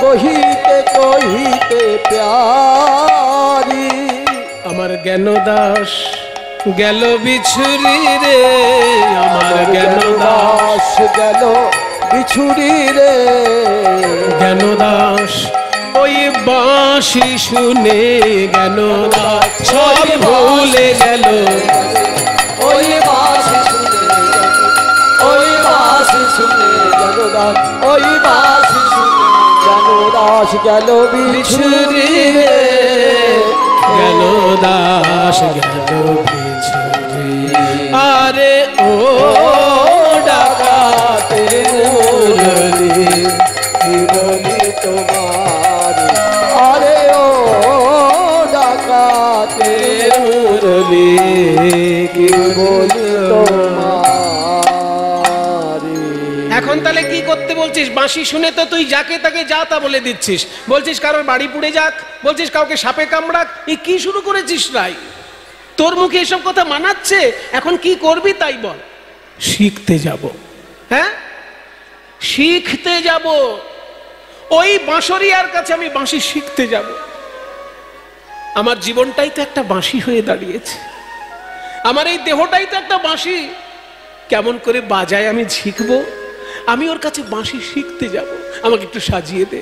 C: কহিতে কহিতে প্যারি।
B: আমার জ্ঞান দাস গেল বিছুরি রে, আমার জ্ঞান দাস
C: গেল বিছুরি রে।
B: জ্ঞান দাস ওই বাঁশি শুনে, জ্ঞান দাস সব ভুলে গেল।
C: ওই বাঁশি শুনে, ওই বাঁশি শুনে জনদাস, ওই বাঁশি শুনে জনদাস গেল বিছুরি রে।
B: গেল দাস গেল বিছুরি। আরে ও ডাকাতের মুরলি
C: কি বলি তোমার। আরে ও ডাকাতের
B: মুরলি
C: কি বলি তোমার।
B: এখন তাহলে কি করতে বলছিস? বাঁশি শুনে তো তুই যাকে তাকে যা তা বলে দিচ্ছিস, বলছিস কারোর বাড়ি পুড়ে যাক, বলছিস কাউকে সাপে কামড়াক। এই কি শুরু করেছিস রাই? তোর মুখে এসব কথা মানাচ্ছে? এখন কি করবি তাই বল। শিখতে যাব, হ্যাঁ শিখতে যাব। ওই বাঁশরিয়ার কাছে আমি বাঁশি শিখতে যাব। আমার জীবনটাই তো একটা বাঁশি হয়ে দাঁড়িয়েছে। আমার এই দেহটাই তো একটা বাঁশি, কেমন করে বাজায় আমি শিখবো, আমি ওর কাছে বাঁশি শিখতে যাব, আমাকে একটু সাজিয়ে দে।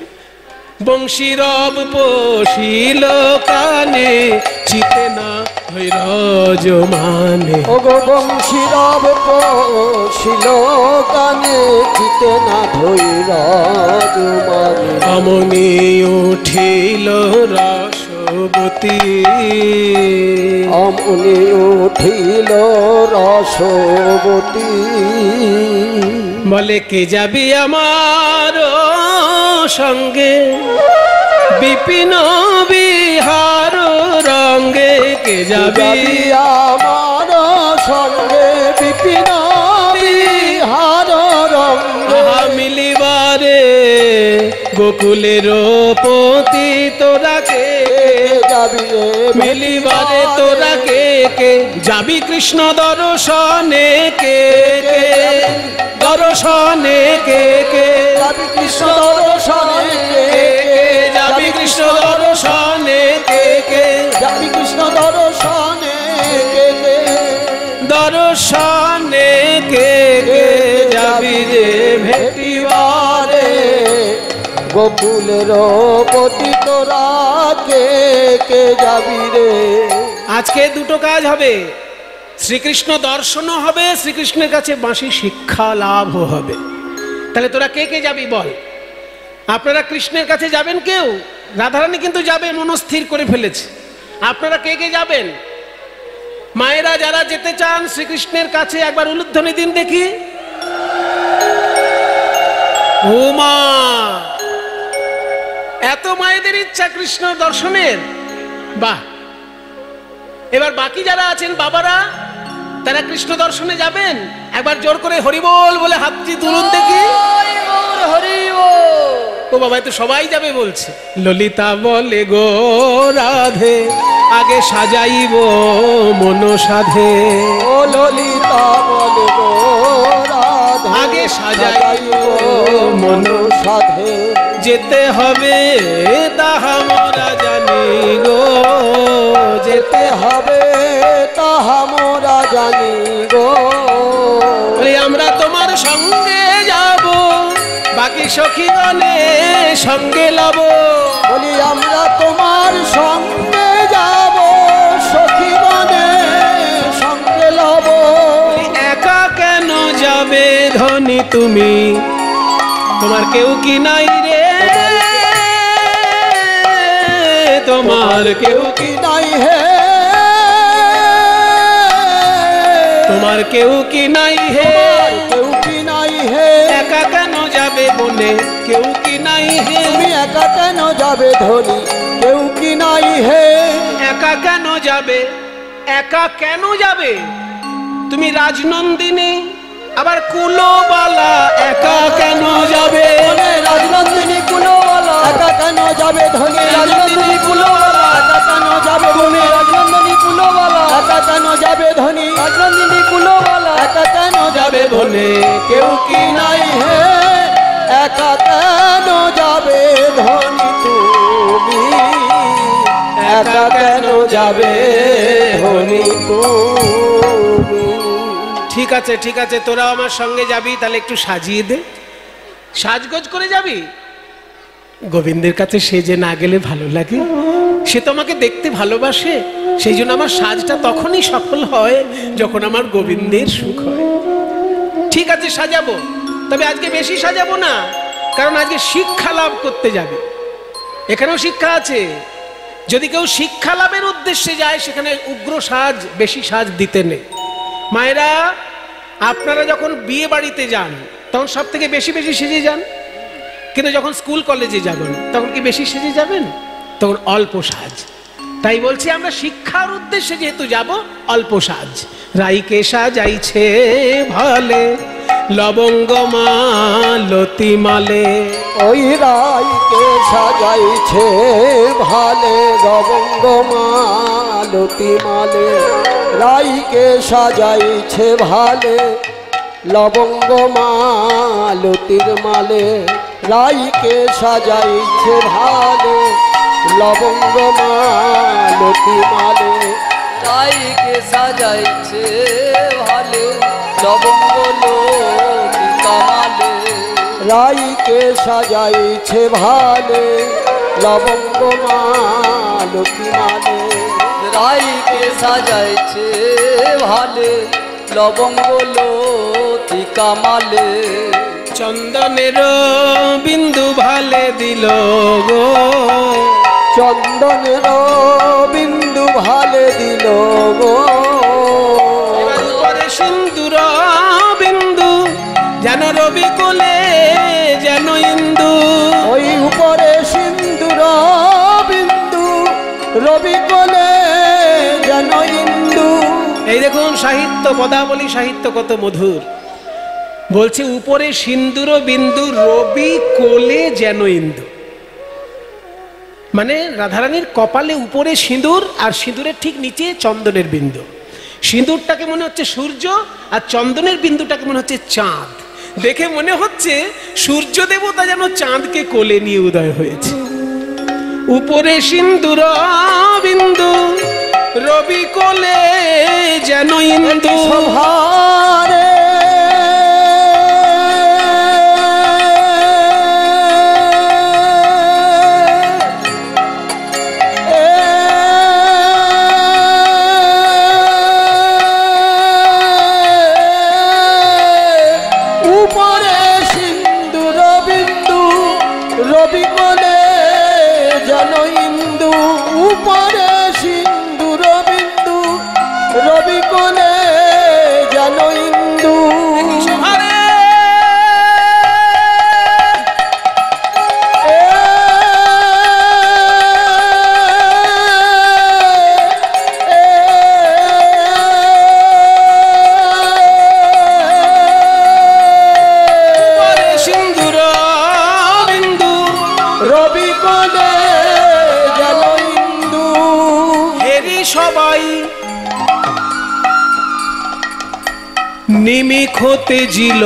B: বংশী রব পশিল কানে, চিতে না হৈরজ মানে।
C: ওগো বংশী রব পশিল কানে, চিতে না হৈরজ মানে।
B: অমনি উঠিল রসবতী,
C: অমনি উঠিল রসবতী।
B: বলে কে যাবি আমার সঙ্গে, বিপিন বিহার রঙ্গে। কে যাবি
C: আমার সঙ্গে, বিপিন বিহার রঙ্গে।
B: মিলিবারে গোকুলের পতি, তোরা কে
C: যাবি
B: মিলিবারে তোরা কে কে যাবি কৃষ্ণ দর্শনে, কে কে দর্শনে, কে কে
C: যাবি কৃষ্ণ দর্শনে,
B: যাবি কৃষ্ণ দর্শনে, কে কে
C: যাবি কৃষ্ণ দর্শনে,
B: দর্শনে, কে কে যাবি রে ভেটিবারে।
C: গোকুলের পতি তোরা কে কে যাবি রে।
B: আজকে দুটো কাজ হবে, শ্রীকৃষ্ণ দর্শনও হবে, শ্রীকৃষ্ণের কাছে বাঁশি শিক্ষা লাভও হবে। তাহলে তোরা কে কে যাবি বল? আপনারা কৃষ্ণের কাছে যাবেন কেউ? রাধারানী কিন্তু যাবে, মনস্থির করে ফেলেছে। আপনারা কে কে যাবেন? মায়েরা যারা যেতে চান শ্রীকৃষ্ণের কাছে একবার উলুধ্বনি দিন দেখি। ও মা, এত মায়েদের ইচ্ছা কৃষ্ণ দর্শনের, বাহ। এবার বাকি যারা আছেন বাবারা, তারা কৃষ্ণ দর্শনে যাবেন? একবার জোর করে হরিবোল বলে হাতটি তুলুন দেখি। ও বাবা, তো সবাই যাবে বলছে। ললিতা বলে গো রাধে, আগে সাজাইব মন সাধে।
C: ও ললিতা বলে গো রাধে,
B: আগে সাজাইব
C: মন সাধে।
B: যেতে হবে তাহা মোরা জানি গো, যেতে
C: হবে তাহা মোরা জানি গো।
B: আমরা তোমার সঙ্গে যাব, বাকি সখীগণে সঙ্গে লব।
C: বলি আমরা তোমার সঙ্গে যাব, সখীগণে সঙ্গে লব।
B: একা কেন যাবে ধনী তুমি, তোমার কেউ কি নাই রে, তোমার কেউ কি
C: নাই হে,
B: তোমার কেউ কি নাই হে,
C: কেউ কি নাই হে।
B: একা কেন যাবে বলে কেউ কি নাই হে,
C: তুমি একা কেন যাবে ধনী, কেউ কি নাই হে।
B: একা কেন যাবে, একা কেন যাবে? তুমি রাজনন্দিনী আবার কুলোবালা, একা কেন যাবে?
C: রাজনন্দিনী কুলোবালা, একা কেন যাবে ধনী, রাজনন্দিনী কুলোবালা, একা কেন যাবে ধনী, রাজনন্দিনী কুলোবালা, একা কেন যাবে ধনী, রাজনন্দিনী কুলোবালা, একা কেন যাবে বলে কেউ কি নাই হে। একা কেন যাবে ধনী তুমি, একা কেন যাবে ধনী তুমি।
B: ঠিক আছে ঠিক আছে, তোরা আমার সঙ্গে যাবি, তাহলে একটু সাজিয়ে দে। সাজগোজ করে যাবি? গোবিন্দের কাছে সেজে না গেলে ভালো লাগে? সে তো আমাকে দেখতে ভালোবাসে, সেই জন্য আমার সাজটা তখনই সফল হয় যখন আমার গোবিন্দের সুখ হয়। ঠিক আছে সাজাবো, তবে আজকে বেশি সাজাবো না, কারণ আজকে শিক্ষা লাভ করতে যাবে। এখানেও শিক্ষা আছে। যদি কেউ শিক্ষা লাভের উদ্দেশ্যে যায়, সেখানে উগ্র সাজ, বেশি সাজ দিতে নেই। মায়েরা, আপনারা যখন বিয়ে বাড়িতে যান তখন সব থেকে বেশি বেশি সেজে যান, কিন্তু যখন স্কুল কলেজে যাবেন তখন কি বেশি সেজে যাবেন? তখন অল্প সাজ। তাই বলছি আমরা শিক্ষার উদ্দেশ্যে যেহেতু যাব, অল্প সাজ। রাইকে সাজাইছে ভালে, লবঙ্গ মালতি মালে।
C: ওই রাইকে সাজাইছে ভালে, লবঙ্গ মালতি মালে। রাইকে সাজাইছে ভালে, লবঙ্গ মালতির মালে। রাইকে সাজাইছে ভালে, লবঙ্গ মালতি মালে। রাইকে সাজাইছে ভালে লবঙ্গ লতিকা মালে রাইকে সাজাইছে ভালে লবঙ্গ মালতি মালে রাইকে সাজাইছে ভালে লবঙ্গ লতিকা মালে
B: চন্দনের বিন্দু ভালে দিল গো
C: চন্দনের বিন্দু ভালে দিল গো
B: উপরে সিন্দুর বিন্দু যেন রবি কোলে যেন ইন্দু
C: ওই উপরে সিন্দুর বিন্দু রবি কোলে যেন ইন্দু।
B: এই দেখুন সাহিত্য, পদাবলী সাহিত্য কত মধুর। বলছে উপরে সিন্দুর বিন্দু রবি কোলে যেন ইন্দু, মানে রাধারানীর কপালে উপরে সিঁদুর আর সিঁদুরের ঠিক নিচে চন্দনের বিন্দু। সিঁদুরটাকে মনে হচ্ছে সূর্য আর চন্দনের বিন্দুটাকে মনে হচ্ছে চাঁদ। দেখে মনে হচ্ছে সূর্য দেবতা যেন চাঁদকে কোলে নিয়ে উদয় হয়েছে। উপরে সিন্দুর বিন্দু রবি কোলে যেন ইন্দু
C: সভারে রবি কোলে যেন ইন্দু উপরে সিন্দুর বিন্দু রবি কোলে যেন ইন্দু।
B: সবাই নিমিক হতে জিল,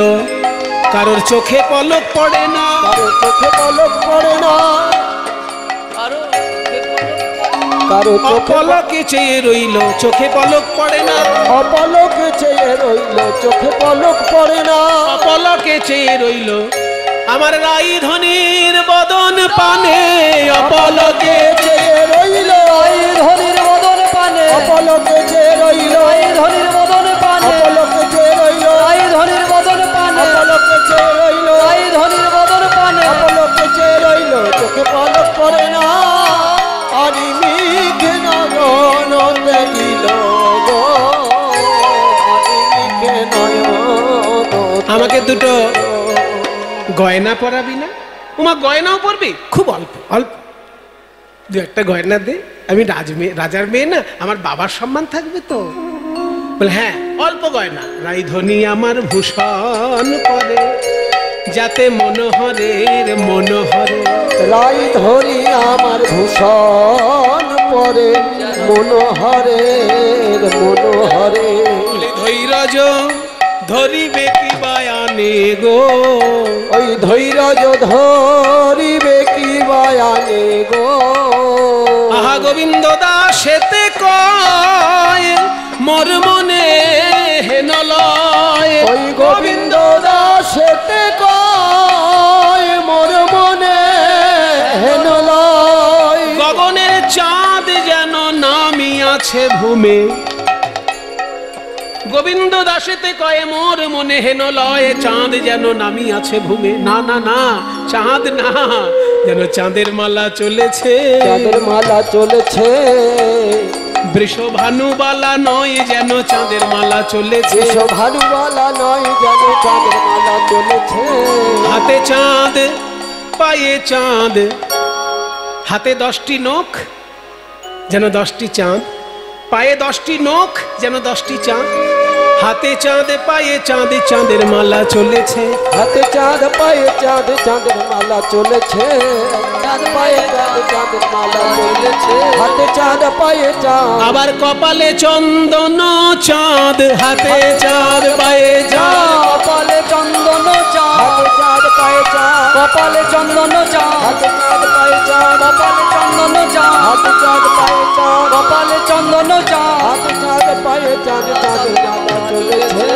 B: কারোর চোখে পলক পড়ে না,
C: কারোর চোখে পলক পড়ে না,
B: অপলকে চেয়ে রইল চোখে পলক পড়ে না,
C: অপলকে চেয়ে রইল চোখে পলক পড়ে না,
B: অপলকে চেয়ে রইল আমার রাই ধনির বদন পানে, অপলকে
C: চেয়ে রইল রাই ধনির বদন পানে, অপলকে চেয়ে রইল রাই ধনির বদন পানে, অপলকে চেয়ে রইল রাই ধনির বদন পানে, অপলকে চেয়ে রইল রাই ধনির বদন পানে, অপলকে চেয়ে রইল চোখে পলক পড়ে না, আরি মিঘে নয়ন দিল গো, আরি মিঘে নয়ন।
B: আমাকে দুটো গয়না পরাবি না? উমা গয়নাও পরবি? খুব অল্প অল্প, দু একটা গয়না দে, আমি রাজার মেয়ে না, আমার বাবার সম্মান থাকবে তো। বলে হ্যাঁ অল্প গয়না। রাইধনী আমার ভূষণ করে যাতে মনোহরের মনোহরে,
C: রাইধনী আমার ভূষণ পরে মনোহরের মনোহরে,
B: ধৈর্য ধরিবে কি বায়ানে গো,
C: ওই ধৈর্য ধরিবে কি বায়ানে গো,
B: আহা গোবিন্দ দাসেতে কয় মোর মনে হেন লয়,
C: ওই গোবিন্দ দাসেতে কয় মোর মনে হেন লয়,
B: গগনের চাঁদ যেন নামিয়াছে ভূমে, গোবিন্দ দাসেতে কয়ে মোর মনে হেন লয়, চাঁদ যেন নামিয়াছে ভূমে। না না না, চাঁদ না, যেন চাঁদের মালা চলেছে,
C: চাঁদের মালা চলেছে,
B: বৃষভানুবালা নয় যেন চাঁদের মালা চলেছে,
C: বৃষভানুবালা নয় যেন চাঁদের মালা চলেছে,
B: হাতে চাঁদ পায়ে চাঁদ, হাতে 10টি নখ যেন 10টি চাঁদ, পায়ে 10টি নখ যেন 10টি চাঁদ, হাতে চাঁদ পায়ে চাঁদ, চাঁদের মালা চলেছে,
C: হাতে চাঁদ পায়ে চাঁদ, চাঁদের মালা চলেছে, চাঁদ পায়ে চাঁদ, চাঁদের মালা চলেছে, হাতে চাঁদ পায়ে চাঁদ,
B: আবার কপালে চন্দন চাঁদ, হাতে চাঁদ পায়ে চাঁদ,
C: কপালে চন্দন চাঁদ, হাতে চাঁদ পায়ে চাঁদ, কপালে চন্দন চাঁদ, হাতে চাঁদ পায়ে চাঁদ, কপালে চন্দন চাঁদ, হাতে চাঁদ পায়ে চাঁদ, কপালে চন্দন চাঁদ, হাতে গায়ে চাঁদ চাঁদ নামা চলেছে,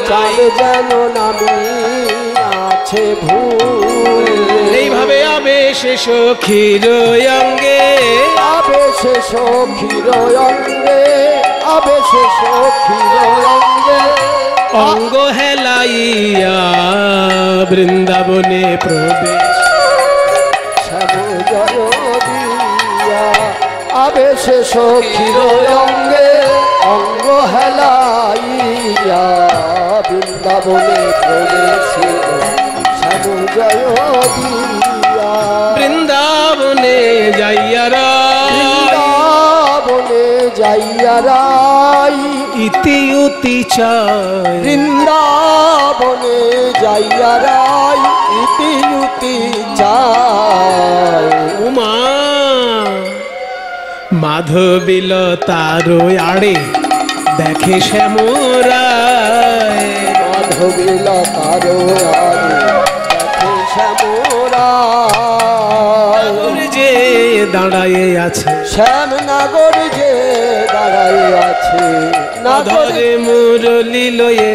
C: চাঁদ যেন নামি আছে ভুল।
B: এইভাবে আবেশে সখীর অঙ্গে,
C: আবেশে সখীর অঙ্গে, আবেশে সখীর অঙ্গে,
B: অঙ্গ হেলাইয়া বৃন্দাবনে প্রবেশ।
C: শ্যামজয় দিয়া আবেশে সখীর অঙ্গে, অঙ্গ হেলাইয়া বৃন্দাবনে প্রবেশিল শ্যামজয় দিয়া।
B: বৃন্দাবনে যাইয়া রাই,
C: বৃন্দাবনে যাইয়া রাই,
B: ইতি উতি চায়।
C: বৃন্দাবনে যাইয়া রাই, ইতি উতি চায়।
B: উমা মাধবীলতার আড়ে দেখে শ্যামরায়,
C: মাধবীলতার আড়ে দেখে শ্যামরায়।
B: যে দাঁড়ায়ে আছে,
C: শ্যামনগর যে দাঁড়াই আছে,
B: নাগরে মুরলি লয়ে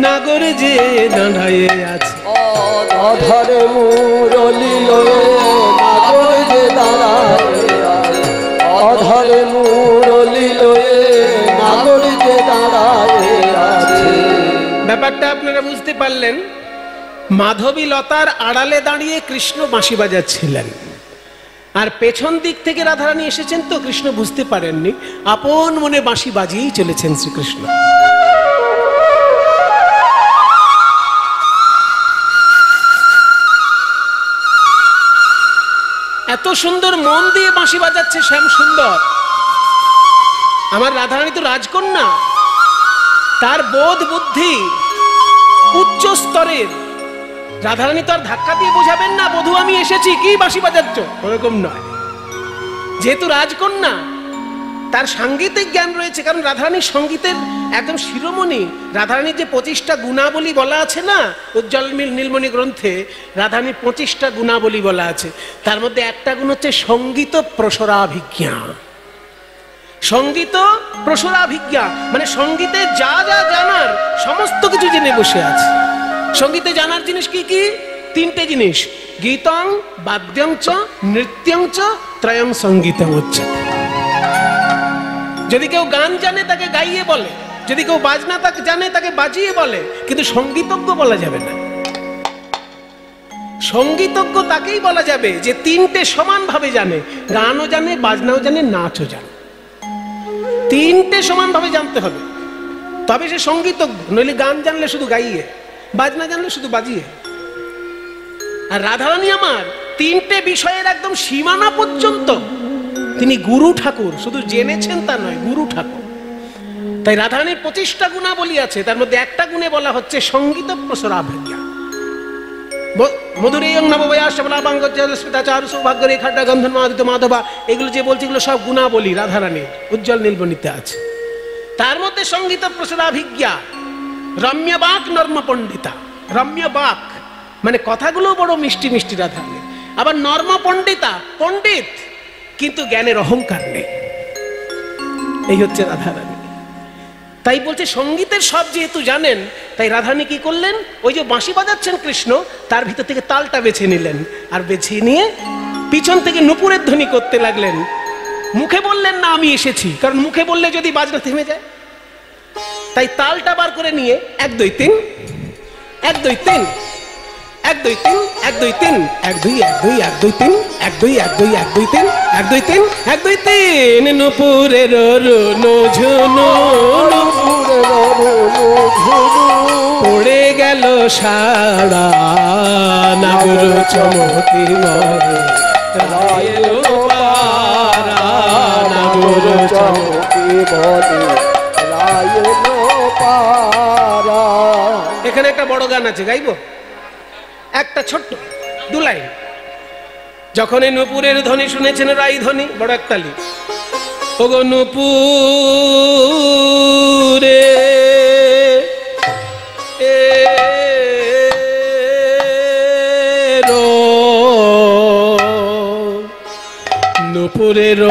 B: নাগর যে দাঁড়ায়ে আছে।
C: অধরে মুরলি লয়ে নাগর যে দাঁড়ায় আছে, অধরে মুরলি লয়ে নাগর যে দাঁড়ায় আছে।
B: ব্যাপারটা আপনারা বুঝতে পারলেন। মাধবী লতার আড়ালে দাঁড়িয়ে কৃষ্ণ বাঁশি বাজাচ্ছিলেন, আর পেছন দিক থেকে রাধারানী এসেছেন তো কৃষ্ণ বুঝতে পারেননি, আপন মনে বাঁশি বাজিয়েই চলেছেন শ্রীকৃষ্ণ। এত সুন্দর মন দিয়ে বাঁশি বাজাচ্ছে শ্যাম সুন্দর। আমার রাধারানী তো রাজকন্যা, তার বোধ বুদ্ধি উচ্চ স্তরের। রাধারানী তো আর ধাক্কা দিয়ে বোঝাবেন না বধূ আমি এসেছি, কি বাঁশি বাজাচ্ছ, ওরকম নয়। যেহেতু রাজকন্যা, তার সাংগীতিক জ্ঞান রয়েছে, কারণ রাধারানীর সঙ্গীতের একদম শিরোমণি। রাধারানীর যে 25টা গুণাবলী বলা আছে না উজ্জ্বল নীলমণি গ্রন্থে, রাধারানীর 25টা গুণাবলী বলা আছে। তার মধ্যে একটা গুণ হচ্ছে সঙ্গীত প্রসরাভিজ্ঞা। সঙ্গীত প্রসরাভিজ্ঞা মানে সঙ্গীতে যা যা জানার সমস্ত কিছু জেনে বসে আছে। সঙ্গীতে জানার জিনিস কি কি? 3টে জিনিস, গীতং বাদ্যং চ নৃত্যং চ ত্রয়ং সঙ্গীতং উচ্যতে। যদি কেউ গান জানে তাকে গাইয়ে বলে, যদি কেউ বাজনা তাকে জানে তাকে বাজিয়ে বলে, কিন্তু সঙ্গীতজ্ঞ বলা যাবে না। সঙ্গীতজ্ঞ তাকেই বলা যাবে যে 3টে সমানভাবে জানে, গানও জানে, বাজনাও জানে, নাচও জানে। 3টে সমানভাবে জানতে হবে, তবে সে সঙ্গীতজ্ঞ। নইলে গান জানলে শুধু গাইয়ে, বাজনা জানলে শুধু বাজিয়ে। আর রাধারানী আমার 3টে বিষয়ের একদম সীমানা পর্যন্ত তিনি গুরু ঠাকুর, শুধু জেনেছেন তা নয়, গুরু ঠাকুর। তাই রাধারানীর 25টা গুণাবলী আছে, তার মধ্যে একটা গুণে বলা হচ্ছে সঙ্গীত প্রসরাভিজ্ঞা। মধুরেয়ং নববয়াসবলাবাঙ্গজ্জলস্মিতাচারু সৌভাগ্য রেখাটা গন্ধন মাদিত মাধবা, এগুলো যে বলছি এগুলো সব গুণাবলী রাধারানীর উজ্জ্বল নীলমণিতে আছে। তার মধ্যে সঙ্গীত প্রসরাভিজ্ঞা, রম্য বাক নর্ম পণ্ডিতা। রম্য বাক মানে কথাগুলো বড় মিষ্টি মিষ্টি রাধারানী। আবার নর্ম পণ্ডিতা, পণ্ডিত কিন্তু জ্ঞানের অহংকার নেই, এই হচ্ছে রাধারানী। তাই বলছে সঙ্গীতের সব যেহেতু জানেন, তাই রাধারানী কি করলেন, ওই যে বাঁশি বাজাচ্ছেন কৃষ্ণ, তার ভিতর থেকে তালটা বেছে নিলেন, আর বেছে নিয়ে পিছন থেকে নুপুরের ধ্বনি করতে লাগলেন। মুখে বললেন না আমি এসেছি, কারণ মুখে বললে যদি বাজনা থেমে যায়। তাই তালটা বার করে নিয়ে 1 2 3 1 2 3 1 2 3 1 2 3 1 2 1 2 1 2 3 1 2 1 2 1 2 3 1 2 3 1 2 3 নুপুরের রুনু ঝুনু, পড়ে গেল সারা নাগর চমকি মরে, রায়েলো পারা নাগর চমকি মরে,
C: রায়েলো পারা।
B: এখানে একটা বড় গান আছে, গাইবো একটা ছোট্ট 2 লাইন। যখন এই নুপুরের ধ্বনি শুনেছেন, রাই ধ্বনি, বড় একতালি। ওগো নুপুরে নুপুরের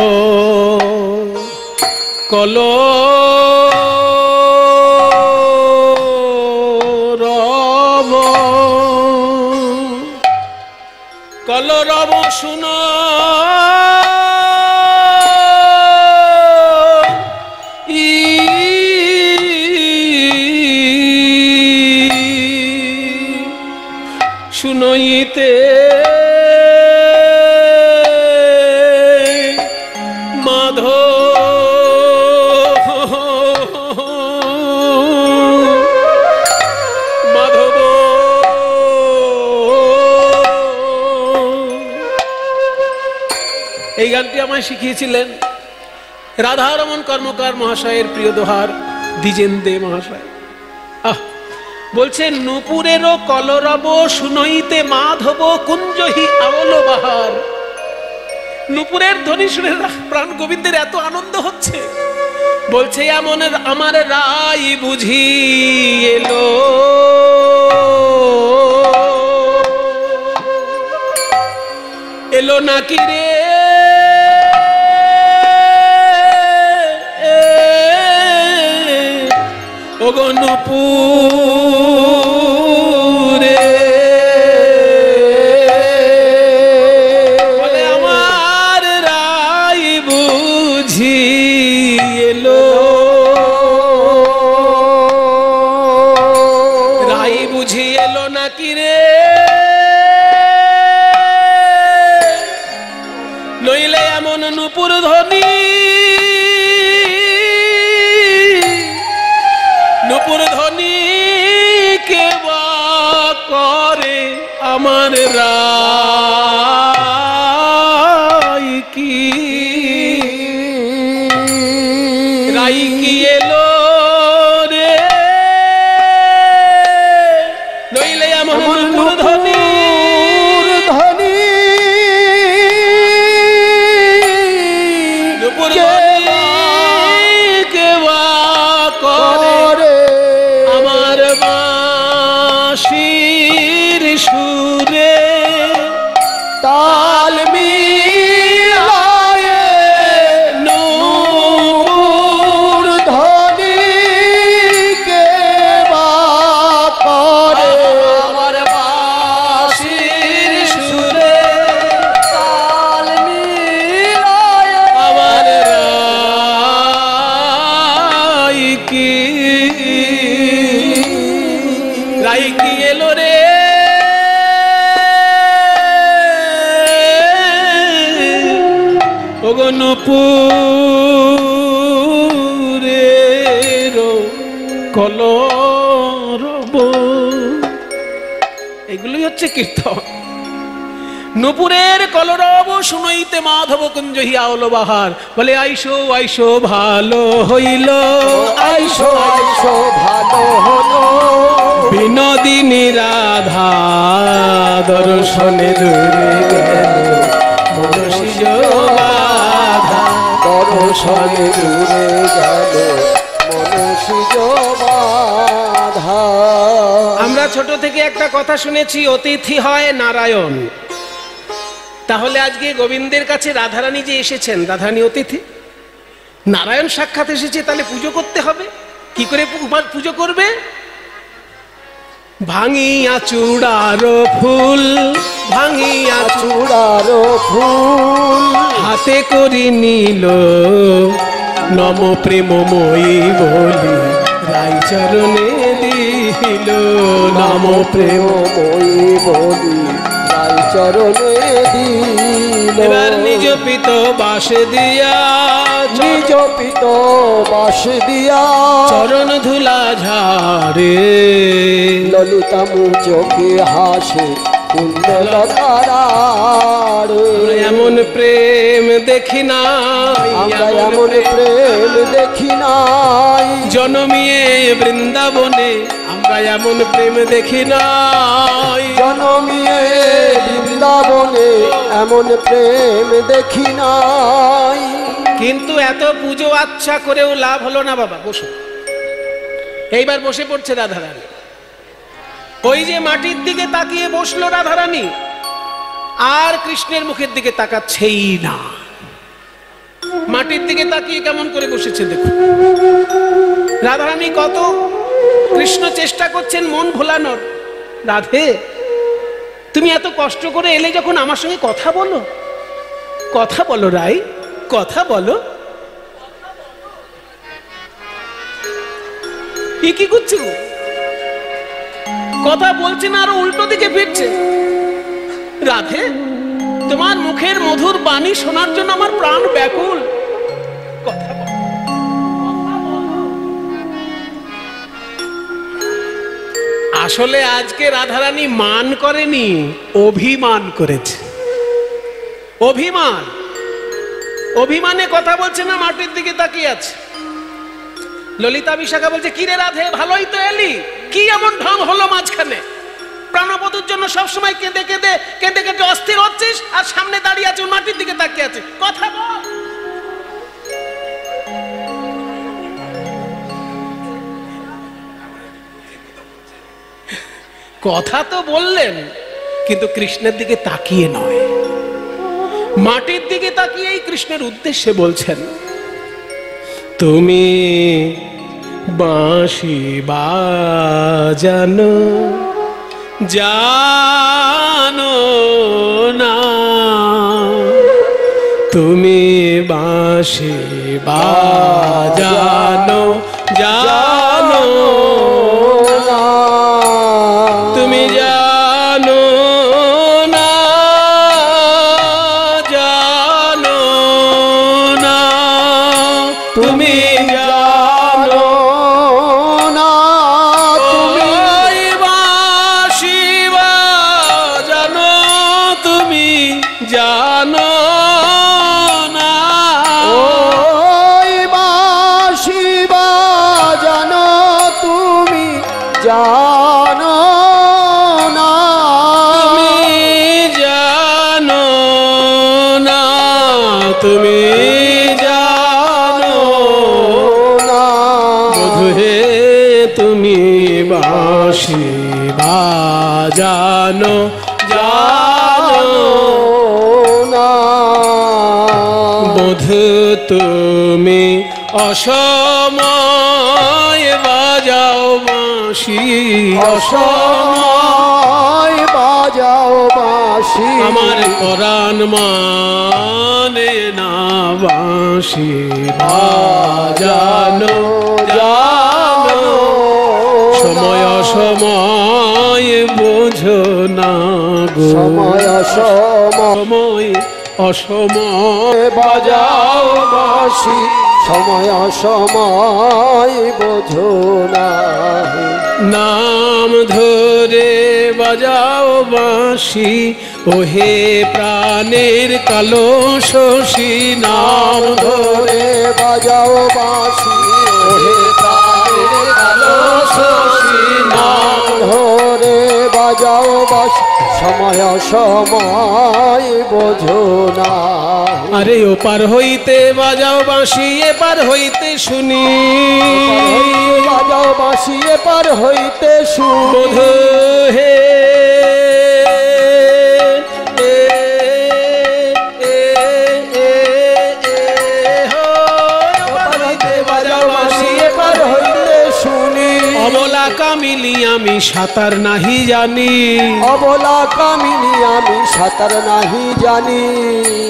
B: কলরব শুনো শুনইতে মাধব এই গানটি আমায় শিখিয়েছিলেন রাধারমণ কর্মকার মহাশয়ের প্রিয় দোহার দ্বিজেন দে মহাশয়। বলছেন নূপুরেরও কলরব শুনইতে মাধব কুঞ্জহি আওল বাহার। নূপুরের ধ্বনি শুনে প্রাণ গোবিন্দের এত আনন্দ হচ্ছে, বলছে এমন আমার রাই বুঝি এলো, এলো নাকি রে ওগো নূপুরে, বলে আমার রাই বুঝি এলো, রাই বুঝি এলো নাকি রে, নইলে এমন নূপুর ধ্বনি, নূপুর ধ্বনি কে বা করে আমার রাই কি, রাই কি এলো রে, নইলে এমন নূপুর ধ্বনি,
C: ধ্বনি
B: নূপুর ধ্বনি কে বা করে আমার বাঁশির সুরে
C: তাল মিলায়ে নূপুর ধ্বনি কে বা করে
B: আমার বাঁশির সুরে
C: তাল মিলায়ে
B: আমার রাই কি, রাই কি এলো রে, ওগো নূপুরের কলরব। এগুলোই হচ্ছে কীর্তন। নূপুরের কলরব শুনইতে মাধব কুঞ্জহি আওল বাহার, বলে আইসো আইসো ভালো হইল,
C: আইসো আইসো ভালো হলো,
B: বিনোদিনী রাধা দর্শনে দূরে গেল, মনসিজ বাধা
C: দর্শনে দূরে গেল মনসিজ বাধা।
B: আমরা ছোট থেকে একটা কথা শুনেছি, অতিথি হয় নারায়ণ। তাহলে আজকে গোবিন্দের কাছে রাধারানী যে এসেছেন, রাধারানী অতিথি, নারায়ণ সাক্ষাৎ এসেছে, তাহলে পুজো করতে হবে। কি করে পুজো করবে? ভাঙিয়া চূড়ার ফুল, ভাঙিয়া
C: চূড়ার ফুল
B: হাতে করি নিল, নম প্রেমময়ী বলি রাই চরণে দিল, নম
C: প্রেমময়ী বলি রাই চরণে দিল।
B: এবার নিজ পিত বাসে দিয়া,
C: নিজ পিত বাস দিয়া
B: চরণ ধুলা ঝাড়ে,
C: ললিতা মুচোকে হাসে কুণ্ডলতারারে।
B: এমন প্রেম দেখি নাই,
C: আমরা এমন প্রেম দেখি নাই,
B: জনমিয়ে বৃন্দাবনে আমরা এমন প্রেম দেখি নাই,
C: জনমিয়ে বৃন্দাবনে এমন প্রেম দেখি নাই।
B: কিন্তু এত পুজো আচ্ছা করেও লাভ হলো না বাবা। বসো, এইবার বসে পড়ছে রাধারানী। ওই যে মাটির দিকে তাকিয়ে বসলো রাধারানী, আর কৃষ্ণের মুখের দিকে তাকাচ্ছেই না। মাটির দিকে তাকিয়ে কেমন করে বসেছে দেখুন। রাধারানী কত কৃষ্ণ চেষ্টা করছেন মন ভোলানোর। রাধে, তুমি এত কষ্ট করে এলে যখন, আমার সঙ্গে কথা বলো, কথা বলো রাই, কথা বলো। কি করছে? কথা বলছে না, আরো উল্টো দিকে ফিরছে। রাধে, তোমার মুখের মধুর বাণী শোনার জন্য আমার প্রাণ ব্যাকুল, কথা বলো। আসলে আজকে রাধারানী মান করেনি, অভিমান করেছে। অভিমান, অভিমানে কথা বলছে না, মাটির দিকে তাকিয়ে আছে। ললিতা বিশাখা বলছে, কিরে রাধে, ভালোই তো এলি, কি এমন ঢং হলো মাঝখানে? প্রাণবধূর জন্য সবসময় কেঁদে কেঁদে কেঁদে কেঁদে অস্থির হচ্ছিস, আর সামনে দাঁড়িয়ে আছে, মাটির দিকে তাকিয়ে আছে, কথা বল। কথা তো বললেন, কিন্তু কৃষ্ণের দিকে তাকিয়ে নয়, মাটির দিকে তাকিয়েই কৃষ্ণের উদ্দেশ্যে বলছেন, তুমি বাঁশি বাজানো জানো না, তুমি বাঁশি বাজানো জানো না, তুমি জানো না, জানো না, তুমি জানো না, তুমি বাঁশি বাজানো, তুমি জানো না,
C: ওই বাঁশি বাজানো তুমি জানো না,
B: তুমি জানো না, তুমি জানো
C: না,
B: বধূ তুমি বাঁশি বাজানো জানো
C: না,
B: বধূ তুমি অসময় বাজাও বাঁশি,
C: অসময় বাজাও বাঁশি,
B: আমার পরাণ মানে না, বাঁশি বাজানো জানো, সময় অসময় বোঝো না গো,
C: সময়
B: সময় অসময়
C: বাজাও বাঁশি, সময় সময় বোঝো না,
B: নাম ধরে বাজাও বাঁশি, ওহে প্রাণের কালো শশী, নাম ধরে
C: বাজাও বাঁশি, ওহে প্রাণের কালো শশী, নাম ধরে বাজাও বাঁশি, সময় সময় বোঝো না,
B: আরে ওপার হইতে বাজাও বাঁশি, এপার হইতে শুনি,
C: বাজাও বাঁশি, এপার হইতে শুনি,
B: বধূ হে অবলা কামিনী আমি সাঁতার নাহি জানি,
C: অবলা কামিনী আমি সাঁতার নাহি জানি,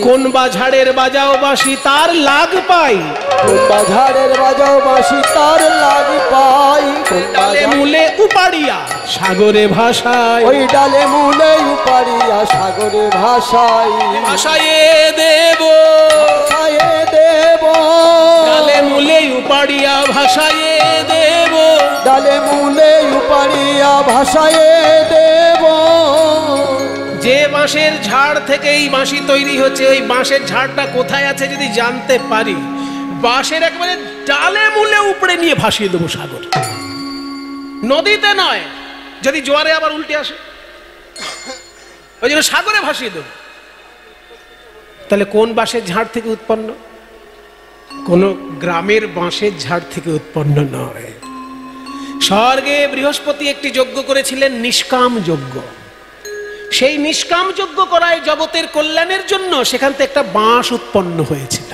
B: কোন বাঝাড়ের বাজাও বাঁশি তার লাগ পাই,
C: কোন বাঝাড়ের বাজাও বাঁশি তার লাগ পাই, কোন
B: ডালে মূলে উপাড়িয়া সাগরে ভাষায়,
C: ওই ডালে মূলে উপাড়িয়া সাগরে ভাষায়,
B: ভাষায় দেব,
C: ভাষায় দেব,
B: ডালে মূলে উপাড়িয়া ভাষায় দেব,
C: ডালে মূলে উপাড়িয়া ভাষায় দেব,
B: যে বাঁশের ঝাড় থেকে এই বাঁশি তৈরি হচ্ছে, ওই বাঁশের ঝাড়টা কোথায় আছে যদি জানতে পারি, বাঁশের একেবারে ডালে মূলে উপড়ে নিয়ে ভাসিয়ে দেবো সাগর, নদীতে নয়, যদি জোয়ারে আবার উল্টে আসে, ওই জন্য সাগরে ভাসিয়ে দেবো। তাহলে কোন বাঁশের ঝাড় থেকে উৎপন্ন? কোন গ্রামের বাঁশের ঝাড় থেকে উৎপন্ন নয়। স্বর্গে বৃহস্পতি একটি যজ্ঞ করেছিলেন, নিষ্কাম যজ্ঞ। সেই নিষ্কাম যজ্ঞ করায় জগতের কল্যাণের জন্য সেখান থেকে একটা বাঁশ উৎপন্ন হয়েছিল।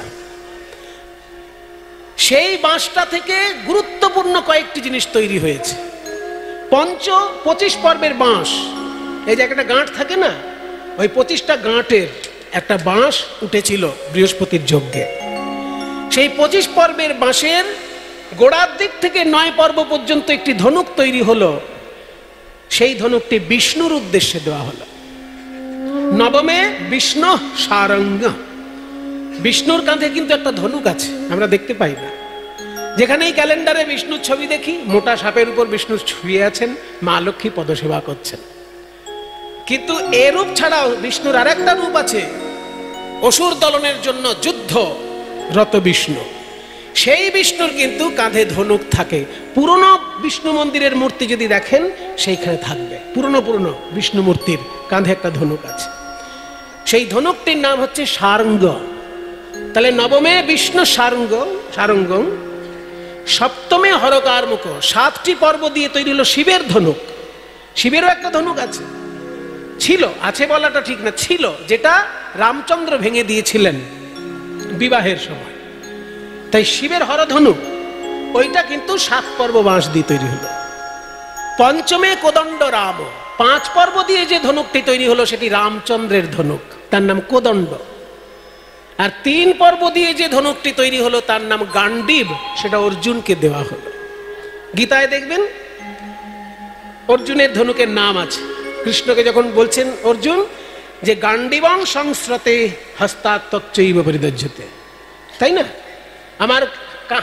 B: সেই বাঁশটা থেকে গুরুত্বপূর্ণ কয়েকটি জিনিস তৈরি হয়েছে। 25 পর্বের বাঁশ, এই যে একটা গাঁট থাকে না, ওই 25টা গাঁটের একটা বাঁশ উঠেছিল বৃহস্পতির যজ্ঞে। সেই 25 পর্বের বাঁশের গোড়ার দিক থেকে 9 পর্ব পর্যন্ত একটি ধনুক তৈরি হলো। সেই ধনুকটি বিষ্ণুর উদ্দেশ্যে দেওয়া হলো। নবমে বিষ্ণু সারঙ্গ, বিষ্ণুর কাঁধে কিন্তু একটা ধনুক আছে, আমরা দেখতে পাই না। যেখানেই ক্যালেন্ডারে বিষ্ণুর ছবি দেখি, মোটা সাপের উপর বিষ্ণু শুয়ে আছেন, মা লক্ষ্মী পদসেবা করছেন। কিন্তু এ রূপ ছাড়াও বিষ্ণুর আর একটা রূপ আছে, অসুর দলনের জন্য যুদ্ধ রত বিষ্ণু। সেই বিষ্ণুর কিন্তু কাঁধে ধনুক থাকে। পুরনো বিষ্ণু মন্দিরের মূর্তি যদি দেখেন, সেইখানে থাকবে পুরনো বিষ্ণু মূর্তির কাঁধে একটা ধনুক আছে। সেই ধনুকটির নাম হচ্ছে সারঙ্গ। তাহলে নবমে বিষ্ণু সারঙ্গ, সপ্তমে হরকার মুখ। 7টি পর্ব দিয়ে তৈরি হলো শিবের ধনুক। শিবেরও একটা ধনুক আছে, ছিল, আছে বলাটা ঠিক না, ছিল, যেটা রামচন্দ্র ভেঙে দিয়েছিলেন বিবাহের সময়। তাই শিবের হরধনুক ওইটা কিন্তু 7 পর্ব বাঁশ দিয়ে তৈরি হলো। পঞ্চমে কোদণ্ড রাম, 5 পর্ব দিয়ে যে ধনুকটি তৈরি হলো সেটি রামচন্দ্রের ধনুক, তার নাম কোদণ্ড। আর 3 পর্ব দিয়ে যে ধনুকটি তৈরি হলো তার নাম গান্ডীব, সেটা অর্জুনকে দেওয়া হলো। গীতায় দেখবেন অর্জুনের ধনুকের নাম আছে। কৃষ্ণকে যখন বলছেন অর্জুন যে গান্ডীবং সংস্রতে হস্তাত্তচ্চৈব পরিদজ্যতে, তাই না, আমার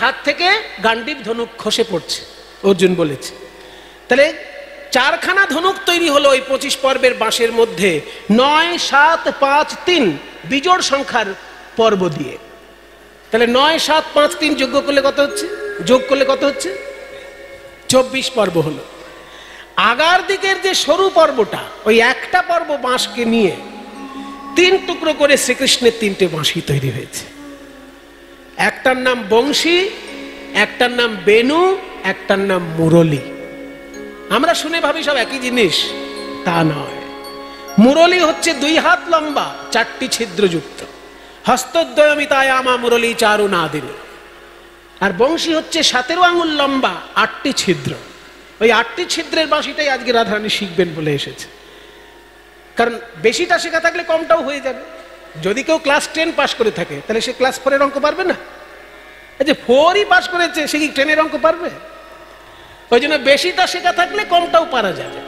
B: হাত থেকে গান্ডীব ধনুক খসে পড়ছে, অর্জুন বলেছে। তাহলে 4খানা ধনুক তৈরি হলো ওই 25 পর্বের বাঁশের মধ্যে, 9, 7, 5, 3 বিজোড় সংখ্যার পর্ব দিয়ে। তাহলে 9, 7, 5, 3 যোগ করলে কত হচ্ছে? 24 পর্ব হলো। আগার দিকের যে সরু পর্বটা, ওই একটা পর্ব বাঁশকে নিয়ে 3 টুকরো করে শ্রীকৃষ্ণের 3টে বাঁশি তৈরি হয়েছে। একটার নাম বংশী, একটার নাম বেনু, একটার নাম মুরলী। আমরা শুনে ভাবি সব একই জিনিস, তা নয়। মুরলী হচ্ছে 2 হাত লম্বা, 4টি ছিদ্রযুক্ত, হস্তদ্বয়মিতায়ামা মুরলী চারু নাদিনী। আর বংশী হচ্ছে 17 আঙুল লম্বা, 8টি ছিদ্র। ওই 8টি ছিদ্রের বাঁশিটাই আজকে রাধারানী শিখবেন বলে এসেছে। কারণ বেশিটা শেখা থাকলে কমটাও হয়ে যাবে। যদি কেউ ক্লাস 10 পাস করে থাকে, তাহলে সে ক্লাস 4-এর অঙ্ক পারবে না। এই যে 4ই পাস করেছে, সে কি 10-এর অঙ্ক পারবে? ওই জন্য বেশিটা শেখা থাকলে কমটাও পারা যাবে।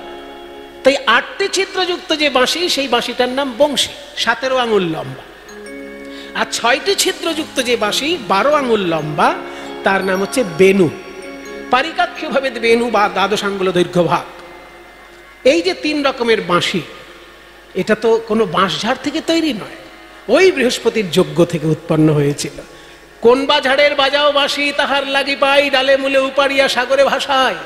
B: তাই 8টি ছিদ্রযুক্ত যে বাঁশি, সেই বাঁশিটার নাম বংশী, 17 আঙুল লম্বা। আর 6টি ছিদ্রযুক্ত যে বাঁশি, 12 আঙুল লম্বা, তার নাম হচ্ছে বেনু। পারিকাক্ষীয় ভাবে বেনু বা দ্বাদশ আঙ্গুল দৈর্ঘ্য ভাগ। এই যে 3 রকমের বাঁশি, এটা তো কোনো বাঁশঝাড় থেকে তৈরি নয়, ওই বৃহস্পতির যজ্ঞ থেকে উৎপন্ন হয়েছিল। কোন বা ঝাড়ের বাজাও বাঁশি, তাহার লাগি পাই, ডালে মূলে উপাড়িয়া সাগরে ভাসায়।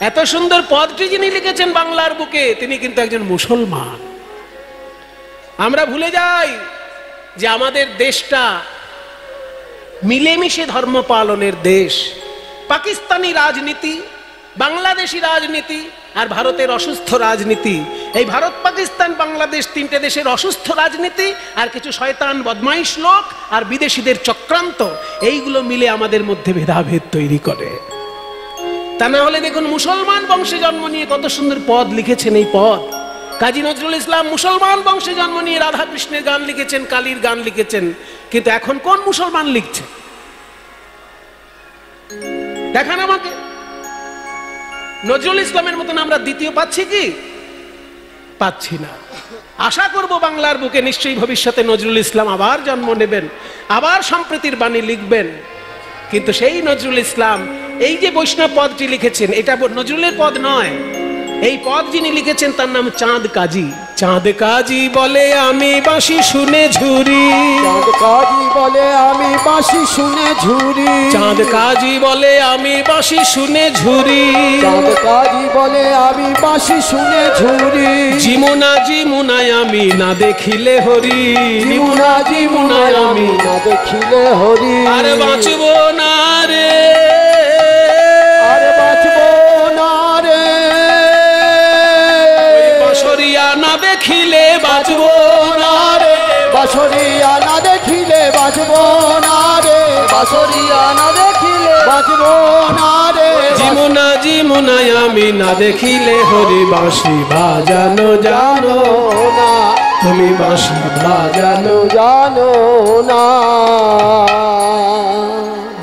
B: এত সুন্দর পদটি যিনি লিখেছেন বাংলার বুকে, তিনি কিন্তু একজন মুসলমান। আমরা ভুলে যাই যে আমাদের দেশটা মিলেমিশে ধর্ম পালনের দেশ। পাকিস্তানি রাজনীতি, বাংলাদেশি রাজনীতি আর ভারতের অসুস্থ রাজনীতি, এই ভারত, পাকিস্তান, বাংলাদেশ 3টে দেশের অসুস্থ রাজনীতি আর কিছু শয়তান বদমাইশ লোক আর বিদেশিদের চক্রান্ত, এইগুলো মিলে আমাদের মধ্যে ভেদাভেদ তৈরি করে। তা না হলে দেখুন, মুসলমান বংশে জন্ম নিয়ে কত সুন্দর পদ লিখেছেন। এই পদ কাজী নজরুল ইসলাম মুসলমান বংশে জন্ম নিয়ে রাধা কৃষ্ণের গান লিখেছেন, কালীর গান লিখেছেন। কিন্তু এখন কোন মুসলমান লিখছে? দেখান আমাকে। নজরুল ইসলামের মতন আমরা দ্বিতীয় পাচ্ছি কি? পাচ্ছি না। আশা করব বাংলার বুকে নিশ্চয়ই ভবিষ্যতে নজরুল ইসলাম আবার জন্ম নেবেন, আবার সম্প্রীতির বাণী লিখবেন। কিন্তু সেই নজরুল ইসলাম এই যে বৈষ্ণব পদটি লিখেছেন, এটা নজরুলের পদ নয়। এই পদ যিনি লিখেছেন তার নাম চাঁদ কাজী। চাঁদ কাজী বলে আমি বাঁশি শুনে ঝুরি,
C: চাঁদ কাজী বলে আমি বাঁশি শুনে ঝুরি,
B: চাঁদ কাজী বলে আমি বাঁশি শুনে ঝুরি,
C: চাঁদ কাজী বলে আমি বাঁশি শুনে ঝুরি।
B: জিমুনায় আমি না দেখিলে হরি,
C: জিমুনায় আমি না দেখিলে হরি।
B: আর বাঁচব না রে,
C: আর বাঁচব না রে,
B: বাঁশরিয়া না দেখিলে বাঁচব না রে,
C: বাঁশরিয়া না দেখিলে বাঁচব না রে, বাসরিয়া না দেখিলে বাঁচব না রে।
B: জীবনা জীবনায় আমি না দেখিলে হরি বাঁশি বাজানো জানো
C: না
B: তুমি বাঁশি বাজানো
C: জানো না।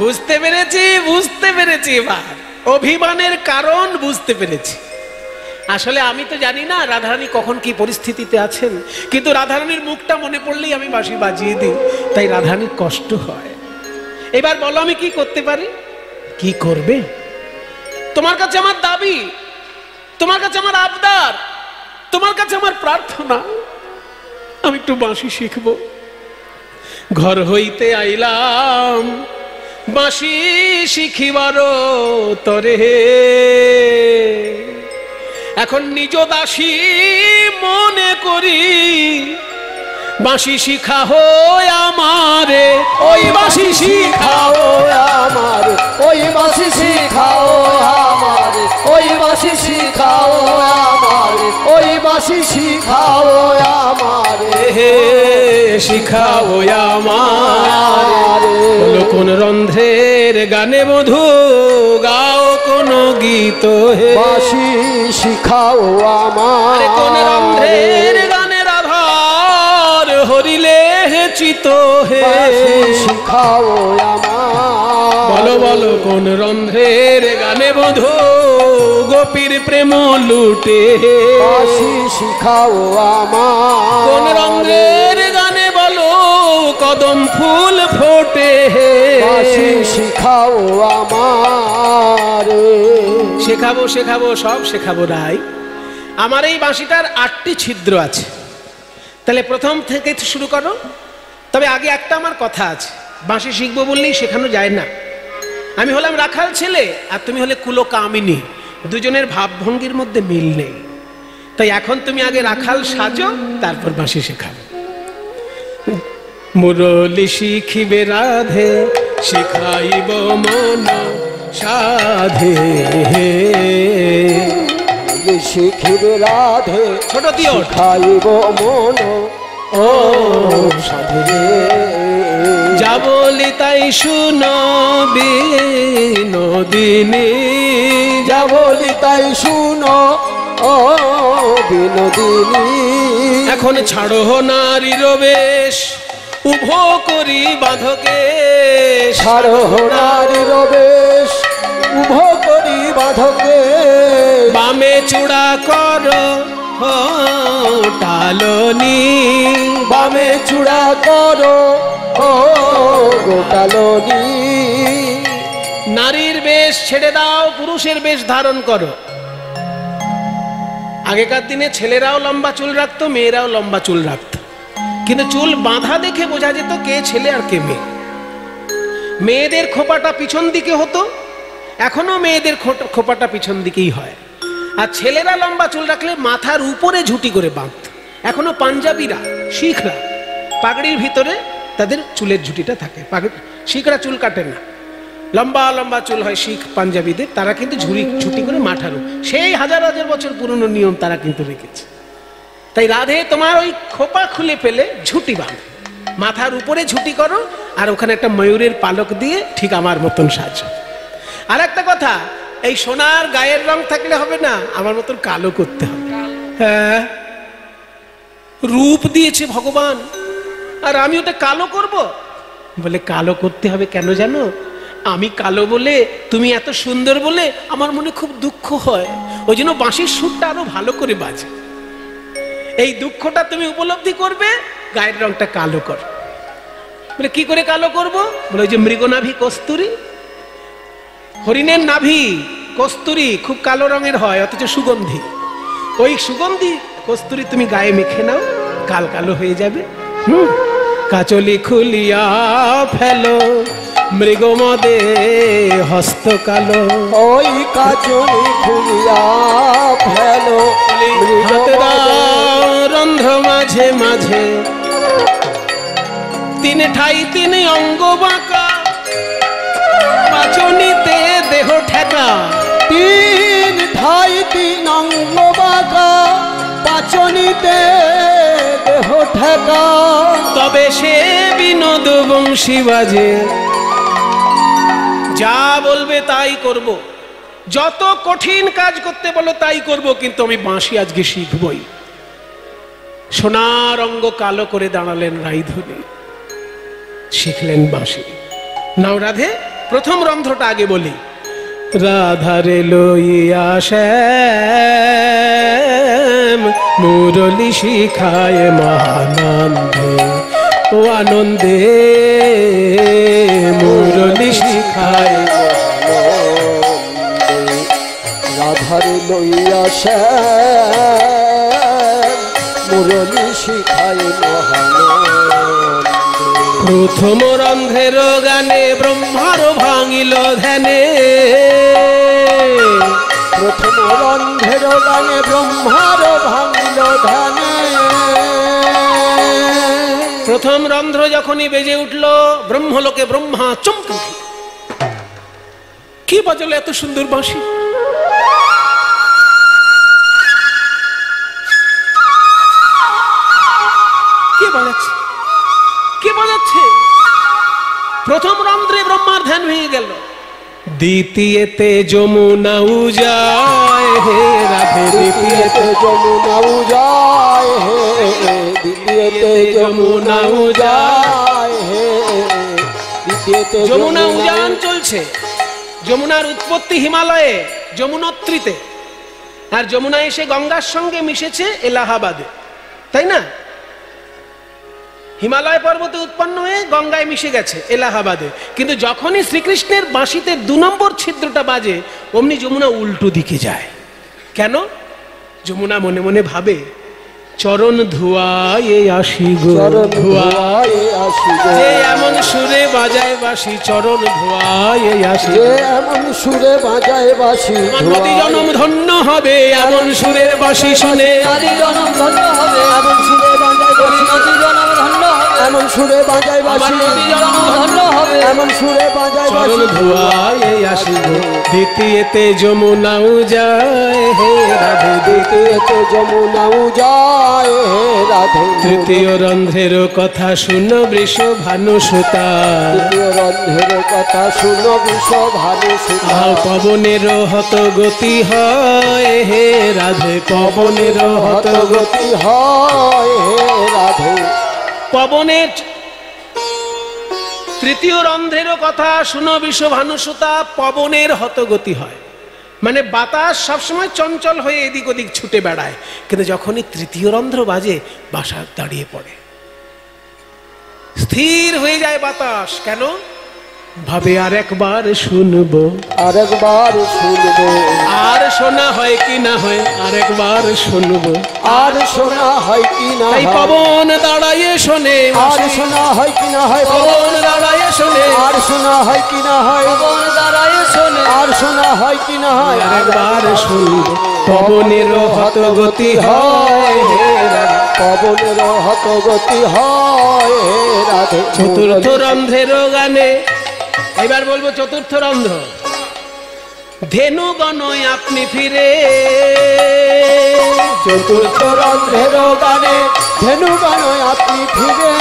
B: বুঝতে পেরেছি এবার অভিমানের কারণ বুঝতে পেরেছি। আসলে আমি তো জানি না রাধারানী কখন কি পরিস্থিতিতে আছেন, কিন্তু রাধারানীর মুখটা মনে পড়লেই আমি বাঁশি বাজিয়ে দিই, তাই রাধারানীর কষ্ট হয়। এবার বলো আমি কি করতে পারি? কি করবে? তোমার কাছে আমার দাবি, তোমার কাছে আমার আবদার, তোমার কাছে আমার প্রার্থনা, আমি একটু বাঁশি শিখবো। ঘর হইতে আইলাম বাঁশি শিখিবার তরে, এখন নিজ দাসী মনে করি বাঁশি শিখা হয় আমারে, ওই বাঁশি শিখাও
C: আমারে, ওই বাঁশি শিখাও আমারে, ওই বাঁশি শিখাও আমারে, ওই বাঁশি শিখাও আমারে,
B: হে শিখাও আমারে। বলো কোন রন্ধ্রের গানে বধূ গাও কোন গীত হে,
C: বাঁশি শিখাও আমারে,
B: কোন রন্ধ্রের গানে রাধার হরিলে চিত হে,
C: বাঁশি শিখাও আমারে।
B: বলো বলো কোন রন্ধ্রের গানে বধূ গোপীর প্রেম লুটে,
C: বাঁশি শিখাও আমারে।
B: কোন রন্ধ্রের গানে বলো কদম ফুল ফোটে,
C: বাঁশি শিখাও আমারে।
B: শেখাবো শেখাবো সব শেখাবো রাই। আমার এই বাঁশিটার 8টি ছিদ্র আছে, তাহলে প্রথম থেকে শুরু করো। তবে আগে একটা আমার কথা আছে, বাঁশি শিখবো বললেই শেখানো যায় না। আমি হলাম রাখাল ছেলে আর তুমি হলে কুলকামিনী, দুজনের ভাবভঙ্গির মধ্যে মিল নেই, তাই এখন তুমি আগে রাখাল সাজো, তারপর বাঁশি শেখাবো। মুরলি শিখিবে রাধে শিখাইব মন সাধে,
C: শিখিবে রাধে
B: ছোট দিও
C: খাইব মন ও সাধে।
B: যা বলি তাই শুনো বিনোদিনী,
C: যা বলি তাই শুনো ও বিনোদিনী।
B: এখন ছাড়ো নারীর বেশ উভো করি বাঁধকে,
C: ছাড়ো নারীর বেশ উভো করি বাঁধকে,
B: বামে চূড়া করো টালনি,
C: বামে চূড়া করো ও গোটালনি।
B: নারীর বেশ ছেড়ে দাও, পুরুষের বেশ ধারণ করো। আগেকার দিনে ছেলেরাও লম্বা চুল রাখতো, মেয়েরাও লম্বা চুল রাখতো, কিন্তু চুল বাঁধা দেখে বোঝা যেত কে ছেলে আর কে মেয়ে। মেয়েদের খোপাটা পিছন দিকে হতো, এখনো মেয়েদের খোপাটা পিছন দিকেই হয়। আর ছেলেরা লম্বা চুল রাখলে মাথার উপরে ঝুটি করে বাঁধত। এখনো পাঞ্জাবিরা, শিখরা পাগড়ির ভিতরে তাদের চুলের ঝুটিটা থাকে। শিখরা চুল কাটে না, লম্বা লম্বা চুল হয় শিখ পাঞ্জাবিদের, তারা কিন্তু ঝুটি করে মাথার সেই হাজার হাজার বছর পুরনো নিয়ম তারা কিন্তু রেখেছে। তাই রাধে তোমার ওই খোপা খুলে ফেলে ঝুটি বাঁধো, মাথার উপরে ঝুটি করো, আর ওখানে একটা ময়ূরের পালক দিয়ে ঠিক আমার মতন সাজো। আর একটা কথা, এই সোনার গায়ের রং থাকলে হবে না, আমার মতন কালো করতে হবে। হ্যাঁ, রূপ দিয়েছে ভগবান, আর আমি ওটা কালো করব? বলে কালো করতে হবে কেন জানো? আমি কালো বলে, তুমি এত সুন্দর বলে আমার মনে খুব দুঃখ হয়, ওই জন্য বাঁশির সুরটা আরো ভালো করে বাজে। এই দুঃখটা তুমি উপলব্ধি করবে, গায়ের রংটা কালো কর। বলে কি করে কালো করব? বলে ওই যে মৃগনাভি কস্তুরী, হরিণের নাভি কস্তুরী খুব কালো রঙের হয়, অথচ সুগন্ধি। ওই সুগন্ধি কস্তুরী তুমি গায়ে মেখে নাও, কাল কালো হয়ে যাবে। কাচলি খুলিয়া ফেলো মৃগমদে হস্ত কালো,
C: ওই কাচলি খুলিয়া ফেলো
B: হাতে দাও রন্ধ্র মাঝে মাঝে, তিন ঠাই তিন অঙ্গ বাঁকা, পাচনিতে দেহ ঠেকা।
C: তিন ঠাই তিন অঙ্গ বাঁকা, পাচনিতে দেহ ঠেকা।
B: তবে সে বিনোদ বংশী বাজে, যা বলবে তাই করব, যত কঠিন কাজ করতে বলো তাই করব, কিন্তু আমি বাঁশি আজকে শিখবই। সোনার অঙ্গ কালো করে দাঁড়ালেন রাইধনী, শিখলেন বাঁশি। নাও রাধে, প্রথম রন্ধ্রটা আগে বলি। রাধারে লইয়া শ্যাম মুরলি শিখায় মহানন্দে, ও আনন্দে মুরলি শিখায়।
C: রাধারে লইয়া শ্যাম মুরলি শিখায় মহানন্দে।
B: প্রথম রন্ধ্রের গানে ব্রহ্মার ভাঙিল ধ্যানে,
C: প্রথম রন্ধ্রের গানে ব্রহ্মার ভাঙিল ধ্যানে।
B: প্রথম রন্ধ্র যখনই বেজে উঠল ব্রহ্মলোকে ব্রহ্মা চমকে উঠল। কি বাজলো এত সুন্দর বাঁশি? কে বাজাচ্ছে? কে বাজাচ্ছে? প্রথম রন্ধ্রে ব্রহ্মার ধ্যান ভেঙে গেল। দ্বিতীয়তে যমুনা উজায় হে রাধে,
C: দ্বিতীয়তে যমুনা উজায় হে, দ্বিতীয়তে যমুনা উজায় হে, দ্বিতীয়তে
B: যমুনা উজান চলছে। যমুনার উৎপত্তি হিমালয়ে যমুনোত্রীতে, আর যমুনা এসে গঙ্গার সঙ্গে মিশেছে এলাহাবাদে, তাই না? হিমালয় পর্বতে উৎপন্ন হয়ে গঙ্গায় মিশে গেছে এলাহাবাদে। কিন্তু যখনই শ্রীকৃষ্ণের বাঁশিতে 2 নম্বর ছিদ্রটা বাজে, অমনি যমুনা উল্টো দিকে যায়। কেন? যমুনা মনে মনে ভাবে, চরণ ধুয়ায় আসি গো,
C: ধুয়ায় আসি গো,
B: যে এমন সুরে বাজায় বাঁশি, চরণ ধুয়ায় আসি,
C: যে এমন সুরে বাজায় বাঁশি,
B: প্রতি জনম ধন্য হবে এমন সুরের বাঁশি শুনে।
C: আদি জনম ধন্য হবে এমন সুরে বাজায় বাঁশি, আদি জনম ধন্য হবে এমন সুরে বাজায় বাঁশি,
B: প্রতি জনম
C: ধন্য হবে এমন সুরে বাজায় বাঁশি।
B: চরণ ধুয়ায় আসি গো, দ্বিতীয়তে যমুনা উজায় হে রাধে,
C: দ্বিতীয়তে যমুনা উজায় হে রাধে।
B: তৃতীয় রন্ধ্রের কথা শুনো বৃষ ভানু সুতা,
C: তৃতীয় রন্ধ্রের কথা শুনো বৃষ ভানু সুতা।
B: পবনের হত গতি হয় হে রাধে, পবনের হত গতি।
C: গতি হয় হে রাধে।
B: পবনের তৃতীয় রন্ধ্রের কথা শুনো বৃষ ভানু সুতা, পবনের হতগতি হয়। মানে বাতাস সবসময় চঞ্চল হয়ে এদিক ওদিক ছুটে বেড়ায়, কিন্তু যখনই তৃতীয় রন্ধ্র বাজে বাসা দাঁড়িয়ে পড়ে, স্থির হয়ে যায় বাতাস। কেন? ভাবে আর একবার শুনবো,
C: আরেকবার শুনবো,
B: আর শোনা হয় কি না হয়, আরেকবার শুনবো,
C: আর শোনা হয় কি না
B: তাই
C: হয়,
B: পবন দাঁড়াইয়ে শোনে,
C: আর শোনা হয় কি না হয়,
B: পবন দাঁড়াইয়ে শোনে,
C: আর শোনা হয় কি না হয়, পবন দাঁড়ায় শোনে, আর শোনা হয় কি না হয়,
B: আরেকবার শুনবো, পবনের হতগতি হয় হে রাধে,
C: পবনের হতগতি হয় হে রাধে।
B: চতুর্থ রন্ধ্রের গানে, এবার বলবো চতুর্থ রন্ধ্র। ধেনু গণয় আপনি ফিরে,
C: চতুর্থ রন্ধ্রের গানে ধেনু গানয় আপনি ফিরে,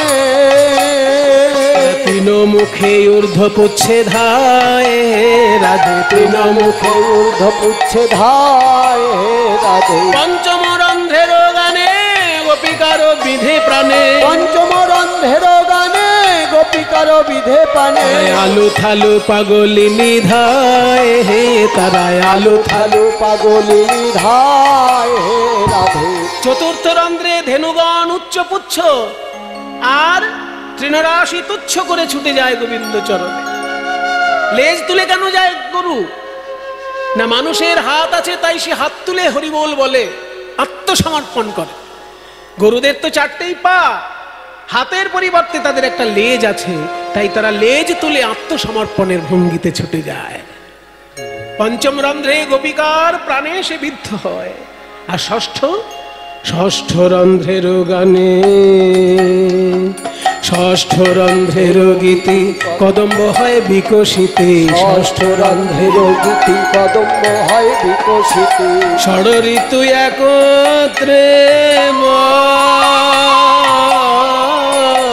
B: তিন মুখে ঊর্ধ্ব পুচ্ছে ধায় হে রাধে, তিন মুখে
C: ঊর্ধ্ব পুচ্ছে ধায় হে রাধে।
B: পঞ্চম রন্ধ্রের গানে গোপিকার বিধে প্রাণে,
C: পঞ্চম রন্ধ্রের গানে গোপিকার বিধে পানে,
B: আলু থালু পাগলিনী ধায় হে তারায়, আলু
C: আলু পাগলিনী ধায় হে রাধে।
B: চতুর্থ রন্ধ্রে ধেনুগণ উচ্চ পুচ্ছ, আর তৃণরাশি তুচ্ছ করে ছুটে যায় গোবিন্দ চরণে। লেজ তুলে কেন যায় গরু? না মানুষের হাত আছে তাই সে হাত তুলে হরিবোল বলে, আত্মসমর্পণ করে। গরুদের তো 4টেই পা, হাতের পরিবর্তে তাদের একটা লেজ আছে, তাই তারা লেজ তুলে আত্মসমর্পণের ভঙ্গিতে ছুটে যায়। পঞ্চম রন্ধ্রে গোপিকার প্রাণে সে বিদ্ধ হয়। আর ষষ্ঠ রন্ধ্রের গানে, ষষ্ঠ রন্ধ্রের গীতি কদম্ব হয় বিকশিতে,
C: ষষ্ঠ রন্ধ্রের গীতি কদম্ব হয় বিকশিতে,
B: ষড় ঋতু একত্রে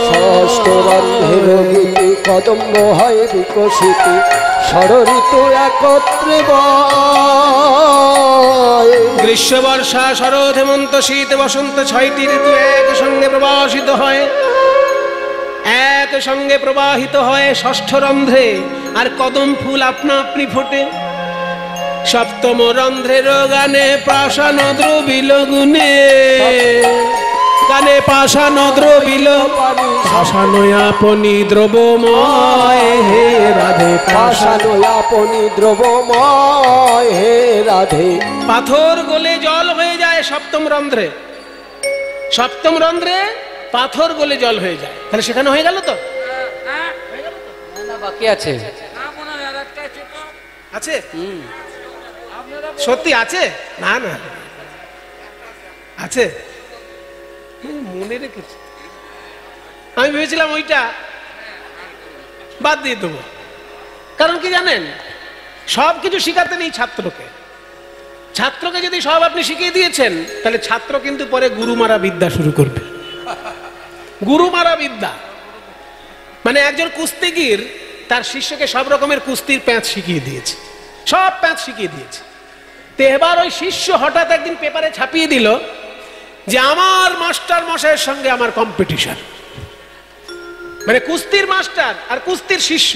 C: ষষ্ঠ রন্ধ্রের গীতি কদম্ব হয় বিকশিতে, ষড়ঋতু একত্রে বয়।
B: গ্রীষ্ম বর্ষা শরৎ হেমন্ত শীত বসন্ত 6টি ঋতু একসঙ্গে প্রবাহিত হয়, একসঙ্গে প্রবাহিত হয় ষষ্ঠ রন্ধ্রে, আর কদম ফুল আপনা আপনি ফোটে। সপ্তম রন্ধ্রের গানে পাষাণ দ্রবিল গুণে, গানে পাষাণ দ্রবিল পাষাণ আপনি দ্রবময় হে রাধে,
C: পাষাণ আপনি দ্রবময় হে রাধে।
B: পাথর গলে জল হয়ে যায় সপ্তম রন্ধ্রে, সপ্তম রন্ধ্রে পাথর গলে জল হয়ে যায়। তাহলে সেখানে হয়ে গেল তো?
C: বাকি আছে,
B: আছে সত্যি আছে? না না আছে, মনে রেখেছি। আমি ভেবেছিলাম ওইটা বাদ দিয়ে দেবো, কারণ কি জানেন, সব কিছু শিখাতে নেই ছাত্রকে। ছাত্রকে যদি সব আপনি শিখিয়ে দিয়েছেন, তাহলে ছাত্র কিন্তু পরে গুরুমারা বিদ্যা শুরু করবে। গুরুমারা বিদ্যা মানে একজন কুস্তিগির তার শিষ্যকে সব রকমের কুস্তির প্যাঁচ শিখিয়ে দিয়েছে, সব প্যাঁচ শিখিয়ে দিয়েছে। তো এবার ওই শিষ্য হঠাৎ একদিন পেপারে ছাপিয়ে দিল যে আমার মাস্টার মশাইয়ের সঙ্গে আমার কম্পিটিশন। মানে কুস্তির মাস্টার আর কুস্তির শিষ্য,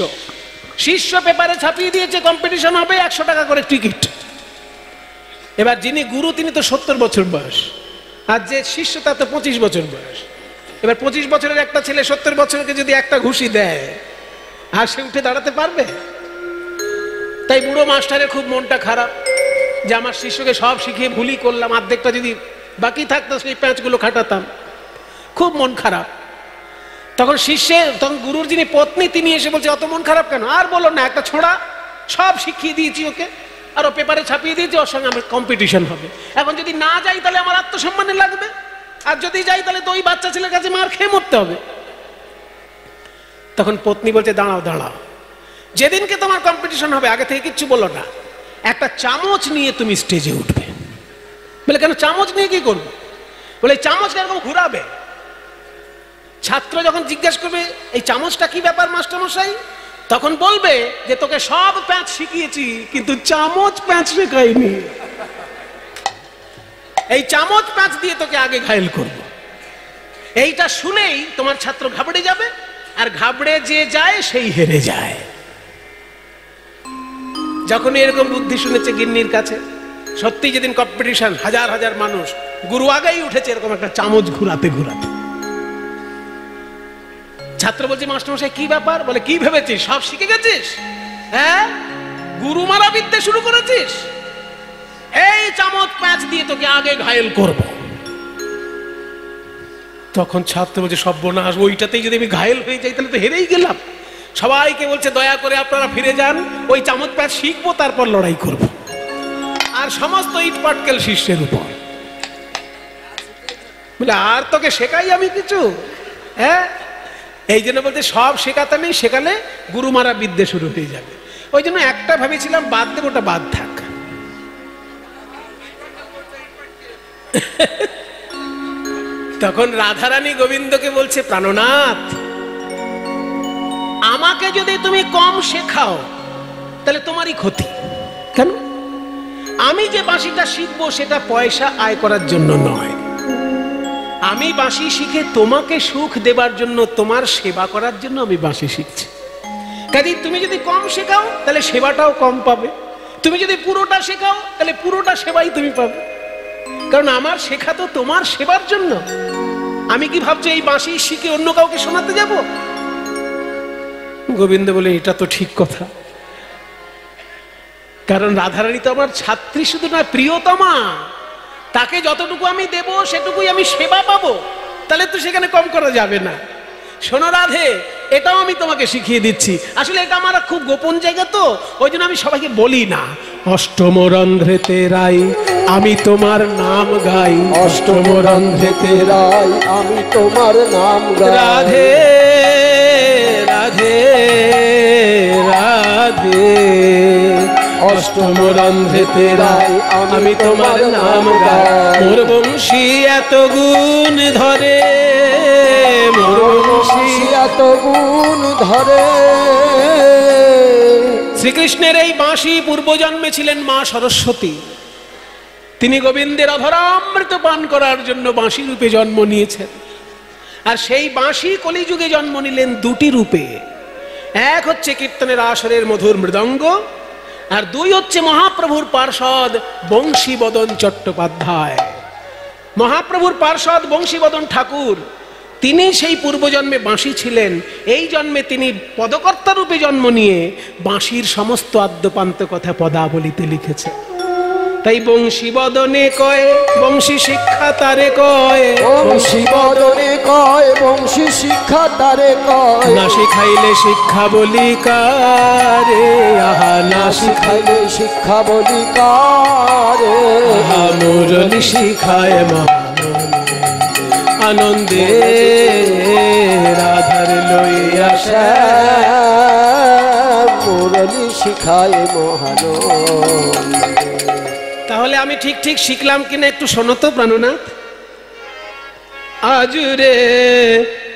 B: শিষ্য পেপারে ছাপিয়ে দিয়েছে কম্পিটিশন হবে, 100 টাকা করে টিকিট। এবার যিনি গুরু তিনি তো 70 বছর বয়স, আর যে শিষ্য তার তো 25 বছর বয়স। এবার 25 বছরের একটা ছেলে 70 বছরকে যদি একটা ঘুষি দেয়, আর সে উঠে দাঁড়াতে পারবে? তাই বুড়ো মাস্টারের খুব মনটা খারাপ যে আমার শিষ্যকে সব শিখিয়ে ভুলই করলাম, অর্ধেকটা যদি বাকি থাকতো সেই প্যাঁচগুলো খাটাতাম। খুব মন খারাপ। তখন তখন গুরুর যিনি পত্নী তিনি এসে বলছে অত মন খারাপ কেন? আর বলো না, একটা ছোড়া সব শিখিয়ে দিয়েছি ওকে, আর ও পেপারে ছাপিয়ে দিয়েছি, ওর সঙ্গে আমার কম্পিটিশন হবে। এখন যদি না যাই তাহলে আমার আত্মসম্মানে লাগবে, আর যদি যাই তাহলে তো ওই বাচ্চা ছেলের কাছে মার খেয়ে মরতে হবে। তখন পত্নী বলছে দাঁড়াও দাঁড়াও, যেদিনকে তোমার কম্পিটিশন হবে আগে থেকে কিচ্ছু বলো না, একটা চামচ নিয়ে তুমি স্টেজে উঠবে। বলে কেন, চামচ নিয়ে কি করবো? বলে চামচ এরকম ঘুরাবে। ছাত্র যখন জিজ্ঞেস করবে এই চামচটা কি ব্যাপার মাস্টারমশাই, তখন বলবে যে তোকে সব প্যাঁচ শিখিয়েছি কিন্তু চামচ প্যাঁচ শেখাইনি, এই চামচ প্যাঁচ দিয়ে তোকে আগে ঘায়েল করব। এইটা শুনেই তোমার ছাত্র ঘাবড়ে যাবে, আর ঘাবড়ে যে যায় সেই হেরে যায়। যখন এরকম বুদ্ধি শুনেছে গিন্নির কাছে, সত্যি যেদিন কম্পিটিশন, হাজার হাজার মানুষ, গুরু আগেই উঠেছে এরকম একটা চামচ ঘুরাতে ঘুরাতে। ছাত্র বলছে মাস্টারমশাই কি ব্যাপার? বলে কি ভেবেছিস সব শিখে গেছিস? হ্যাঁ, গুরু মারা বিদ্যা শুরু করেছিস, এই চামচ প্যাঁচ দিয়ে তোকে আগে ঘায়েল করব। তখন ছাত্র বলছে সর্বনাশ, ওইটাতেই যদি আমি ঘায়েল হয়ে যাই তাহলে তো হেরেই গেলাম। সবাইকে বলছে দয়া করে আপনারা ফিরে যান, ওই চামচ প্যাঁচ শিখবো তারপর লড়াই করব। আর সমস্ত ইট পাটকেল শিষ্যের উপর। বলে আর তোকে শেখাই আমি কিছু? হ্যাঁ, এই জন্য বলতে সব শেখাতে নেই, শেখালে গুরু মারা বিদ্যে শুরু হয়ে যাবে। ওই জন্য একটা ভেবেছিলাম বাদ দেব, ওটা বাদ থাক। তখন রাধারানী গোবিন্দকে বলছে প্রাণনাথ, আমাকে যদি তুমি কম শেখাও তাহলে তোমারই ক্ষতি। কেন? আমি যে বাঁশিটা শিখবো সেটা পয়সা আয় করার জন্য নয়, আমি বাঁশি শিখে তোমাকে সুখ দেবার জন্য, তোমার সেবা করার জন্য আমি বাঁশি শিখছি। কাজেই তুমি যদি কম শেখাও তাহলে সেবাটাও কম পাবে, তুমি যদি পুরোটা শেখাও তাহলে পুরোটা সেবাই তুমি পাবে, কারণ আমার শেখা তো তোমার সেবার জন্য। আমি কি ভাবছি এই বাঁশি শিখে অন্য কাউকে শোনাতে যাব? গোবিন্দ বলে এটা তো ঠিক কথা, কারণ রাধারানী তো আমার ছাত্রী শুধু না, প্রিয়তমা। তাকে যতটুকু আমি দেব সেটুকুই আমি সেবা পাবো, তাহলে তো সেখানে কম করা যাবে না। শোনো রাধে, এটাও আমি তোমাকে শিখিয়ে দিচ্ছি। আসলে এটা আমার খুব গোপন জায়গা তো, ওই জন্য আমি সবাইকে বলি না। অষ্টম রন্ধ্রেতে রাই আমি তোমার নাম গাই,
C: অষ্টম রন্ধ্রেতে রাই আমি তোমার নাম গাই।
B: রাধে রাধে রাধে, অষ্টম রন্ধ্রেতে রাই আমি তোমার নাম গাই। মোর বংশী এত গুণ ধরে, মোর বংশী
C: এত গুণ ধরে।
B: শ্রীকৃষ্ণ কৃষ্ণের এই বাঁশি পূর্বজন্মে ছিলেন মা সরস্বতী। তিনি গোবিন্দের অধরামৃত পান করার জন্য বাঁশি রূপে জন্ম নিয়েছেন। আর সেই বাঁশি কলিযুগে জন্ম নিলেন দুটি রূপে। এক হচ্ছে কীর্তনের আসরের মধুর মৃদঙ্গ, আর দুই হচ্ছে মহাপ্রভুর পার্ষদ বংশীবদন চট্টোপাধ্যায়। মহাপ্রভুর পার্ষদ বংশীবদন ঠাকুর, তিনি সেই পূর্বজন্মে বাঁশি ছিলেন। এই জন্মে তিনি পদকর্তা রূপে জন্ম নিয়ে বাঁশির সমস্ত আদ্যপান্ত কথা পদাবলিতে লিখেছে। তাই বংশী বদনে কয় বংশী শিক্ষা তারে কয়,
C: বংশী বদনে কয় বংশী শিক্ষা তারে কয়।
B: না শিখাইলে শিক্ষা বলি কারে, আহা না শিখাইলে
C: শিখাইলে শিক্ষা বলি কারে।
B: আহা মুরলি শিখায় আনন্দে রাধার লইয়া
C: মুরলি শিখায় মহানন্দ।
B: তাহলে আমি ঠিক ঠিক শিখলাম কিনা একটু শোনো তো প্রাণনাথ। আজুরে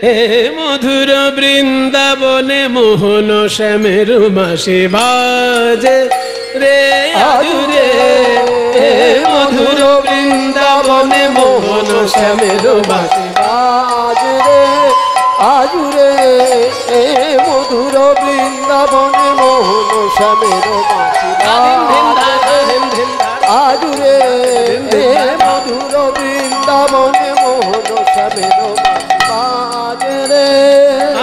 B: হে মধুর বৃন্দাবনে মোহন শ্যামের মাসে বাজে রে, আজুরে হে মধুর বৃন্দাবনে মোহন শ্যামের মাসে
C: বাজে রে, আজুরে এ মধুর বৃন্দাবনে মোহন শ্যামের বাঁশি বাজে। আজুরে এ মধুর বৃন্দাবনে মোহন শ্যামের বাজে রে,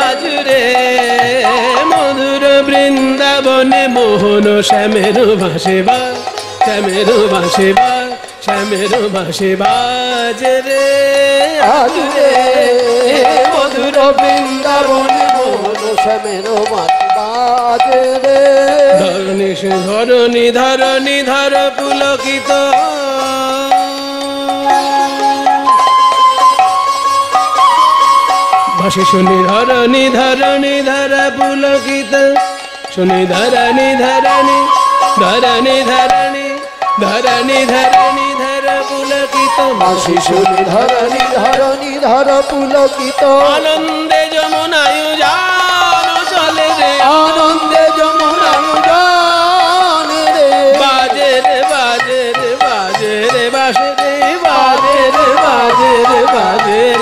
B: আজুরে মধুর বৃন্দাবনে মোহন শ্যামের ভাসে বা, শ্যামের ভাসে বা, শ্যামের ভাসে বাজে রে।
C: আজুরে এ মধুর বৃন্দাবনে মোহন শ্যামের বাজে রে।
B: ধরণী ধরণী ধরণী ধর পুলকিত, ভাসে শুনি ধরণী ধরণী ধর পুলকিত, শুনি ধরণী ধরণী ধরণী ধরণী ধরণী ধরণী ধর পুলকিত,
C: ভাসি শুনি ধরণী ধরণী ধর পুলকিত।
B: আনন্দে যমুনায়ু যান চলে রে,
C: আনন্দে যমুনায়ু গান রে,
B: বাজে রে বাজে রে বাজে রে বাজে রে বাজে রে বাজে রে বাজে রে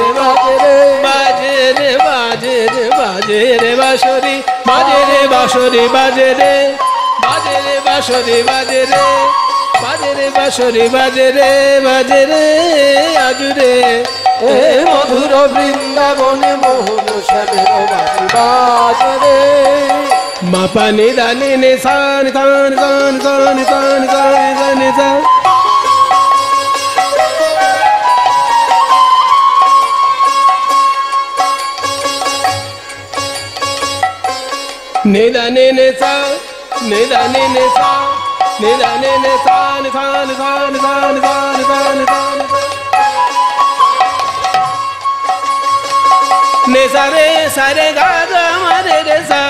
C: বাজে রে,
B: বাজে রে বাজে রে বাঁশরি বাজে রে বাঁশরি বাজে রে, বাজে রে বাঁশরি বাজে রে, বাজে রে বাঁশরি বাজে রে, বাজে রে আজুরে
C: এ মধুর বৃন্দাবনে মোহন শ্যামের বাঁশি বাজে রে।
B: মা পানি দানি নে সান সান সান সান সান সান সান সান। নিদানে নে সা, নিদানে নে সা, নিদানে নে সান সান সান সান সান সান সান। নে সারে সারে গা গা মারে রে সা,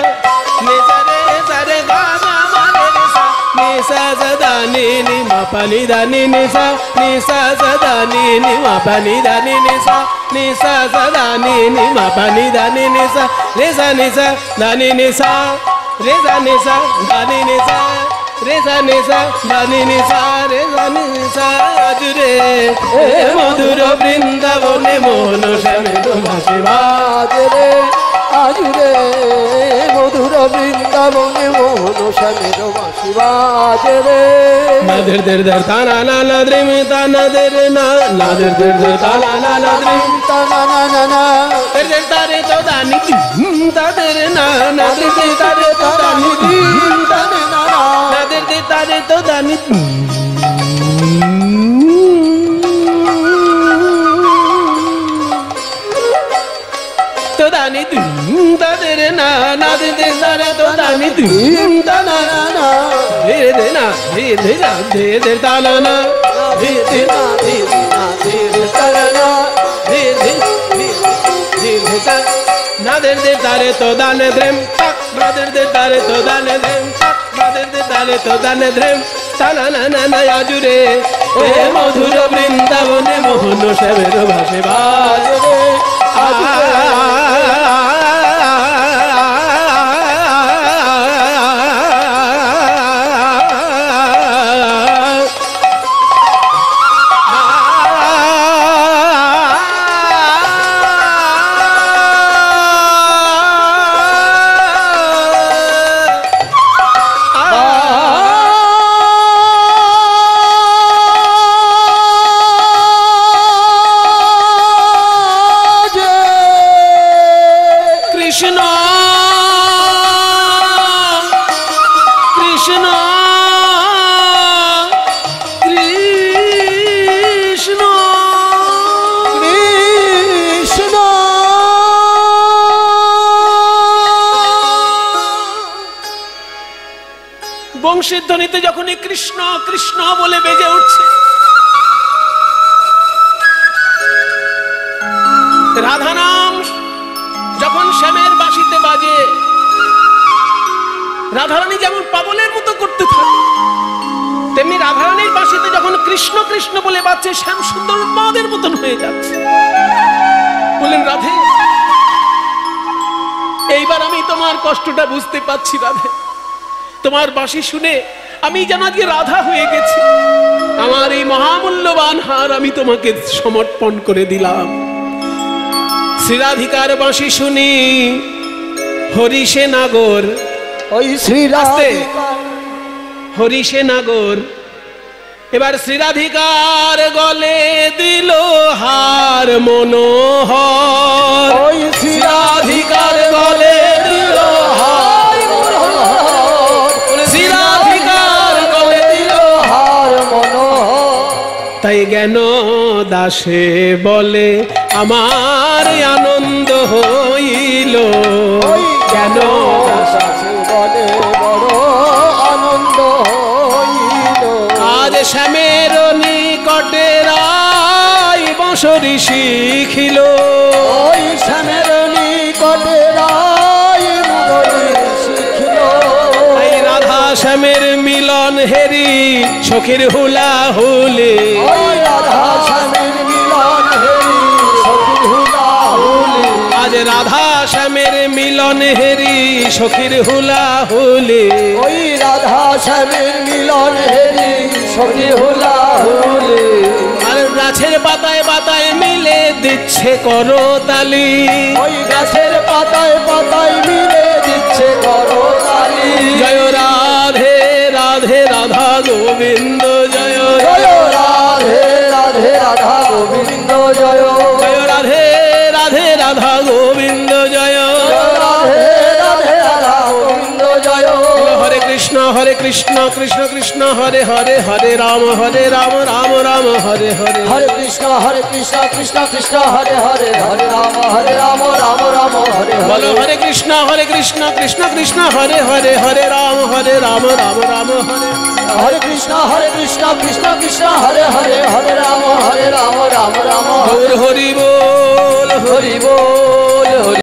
B: নে সারে সারে গা গা মারে রে সা, নে সা সদা নি নি মা পানি দানি নি সা, নি সা সদা নি নি মা পানি দানি নি সা, নি সা সদা নি নি মা পানি দানি নি সা, রে সা নি সা দানি নি সা, রে সা নি সা দানি নি সা, রে সা নি সা দানি নি সা, রে সা নি সা আজুরে এ মধুর বৃন্দাবনে মোহন শ্যামের ভাসে
C: বাজে রে, আজুরে মধুর বৃন্দাবনে মোহন শ্যামের বাঁশি বাজে রে।
B: নাদের দের দের তানা না না দ্রিম তানা দের না, নাদের দের দের তানা না না দ্রিম
C: তানা না না না,
B: দের দের তারে তো দানি তাদের না, নাদের দের তারে তো দানি
C: তানে না না,
B: নাদের দের তারে তো দানি তো দানি তাদের না, নাদের দের তারে তো দানি
C: তানা না না,
B: ধীরে ধীরে না ধীরে ধীরে না ধীরে ধীরে তালা না ধীরে ধীরে
C: না ধীরে না ধীরে তানা না,
B: ধীরে ধীরে ধীরে ধীরে নাদের দের তারে তো দানে দ্রেম তাক, নাদের দের তারে তো দানে দ্রেম তাক, নাদের দের তারে তো দানে দ্রেম তানা না না না আজুরে এ মধুর বৃন্দাবনে মোহন শ্যামের ভাসে বাজে রে, প্রতিধ্বনিতে যখনই কৃষ্ণ কৃষ্ণ বলে বেজে উঠছে, রাধা নাম যখন শ্যামের বাঁশিতে বাজে, রাধারানী যেমন পাগলের মতো করতে থাকে, তেমনি রাধারানীর বাঁশিতে যখন কৃষ্ণ কৃষ্ণ বলে বাজছে, শ্যাম সুন্দর উন্মাদের মতন হয়ে যাচ্ছে। বলেন, রাধে, এইবার আমি তোমার কষ্টটা বুঝতে পারছি রাধে। তোমার বাঁশি শুনে আমি যেন আজকে রাধা হয়ে গেছি। আমার এই মহামূল্যবান হার আমি তোমাকে সমর্পণ করে দিলাম। শ্রীরাধিকার বাঁশি শুনি হরিষে নাগর,
C: ওই শ্রীরাধিকা
B: হরিষে নাগর। এবার শ্রীরাধিকার গলে দিল হার মনোহর,
C: ওই
B: শ্রীরাধিকার গলে দিল হার মনোহর, শ্রীরাধিকার গলে দিল
C: হার মনোহর।
B: তাই জ্ঞান দাসে বলে আমার আনন্দ হইল, জ্ঞান
C: দাসে বলে বড় আনন্দ হইল।
B: আজ শ্যামের নিকটে রাই বঁশরি শিখিল,
C: ওই শ্যামের নিকটে রাই মুরলী শিখিল।
B: এই রাধা শ্যামের মিলন হেরি সখীর হুলা হুলে,
C: ওই রাধা শ্যামের মিলন হেরি সখীর হুলা হুলি।
B: আজ রাধা শ্যামের মিলন হেরি সখীর হুলা হুলে।
C: ওই রাধা শ্যামের মিলন হেরি সখীর হুলা হুলি।
B: আর গাছের পাতায় পাতায় মিলে দিচ্ছে করতালি,
C: ওই গাছের পাতায় পাতায় মিলে দিচ্ছে করতালি।
B: জয় রাধে রাধে রাধা গোবিন্দ জয়,
C: জয় রাধে রাধে রাধা গোবিন্দ জয়,
B: জয় রাধে রাধে রাধা গোবিন্দ জয়,
C: জয় রাধে রাধে রাধা গোবিন্দ জয়।
B: হরে কৃষ্ণ কৃষ্ণ কৃষ্ণ হরে হরে, হরে রাম রাম রাম হরে হরে।
C: হরে কৃষ্ণ কৃষ্ণ কৃষ্ণ হরে হরে, হরে রাম রাম রাম হরে
B: বলো
C: হরে।
B: হরে কৃষ্ণ কৃষ্ণ কৃষ্ণ হরে হরে, হরে রাম রাম রাম হরে।
C: হরে কৃষ্ণ কৃষ্ণ কৃষ্ণ হরে হরে, হরে রাম রাম রাম।
B: হরি বল
C: হরি বল হরি।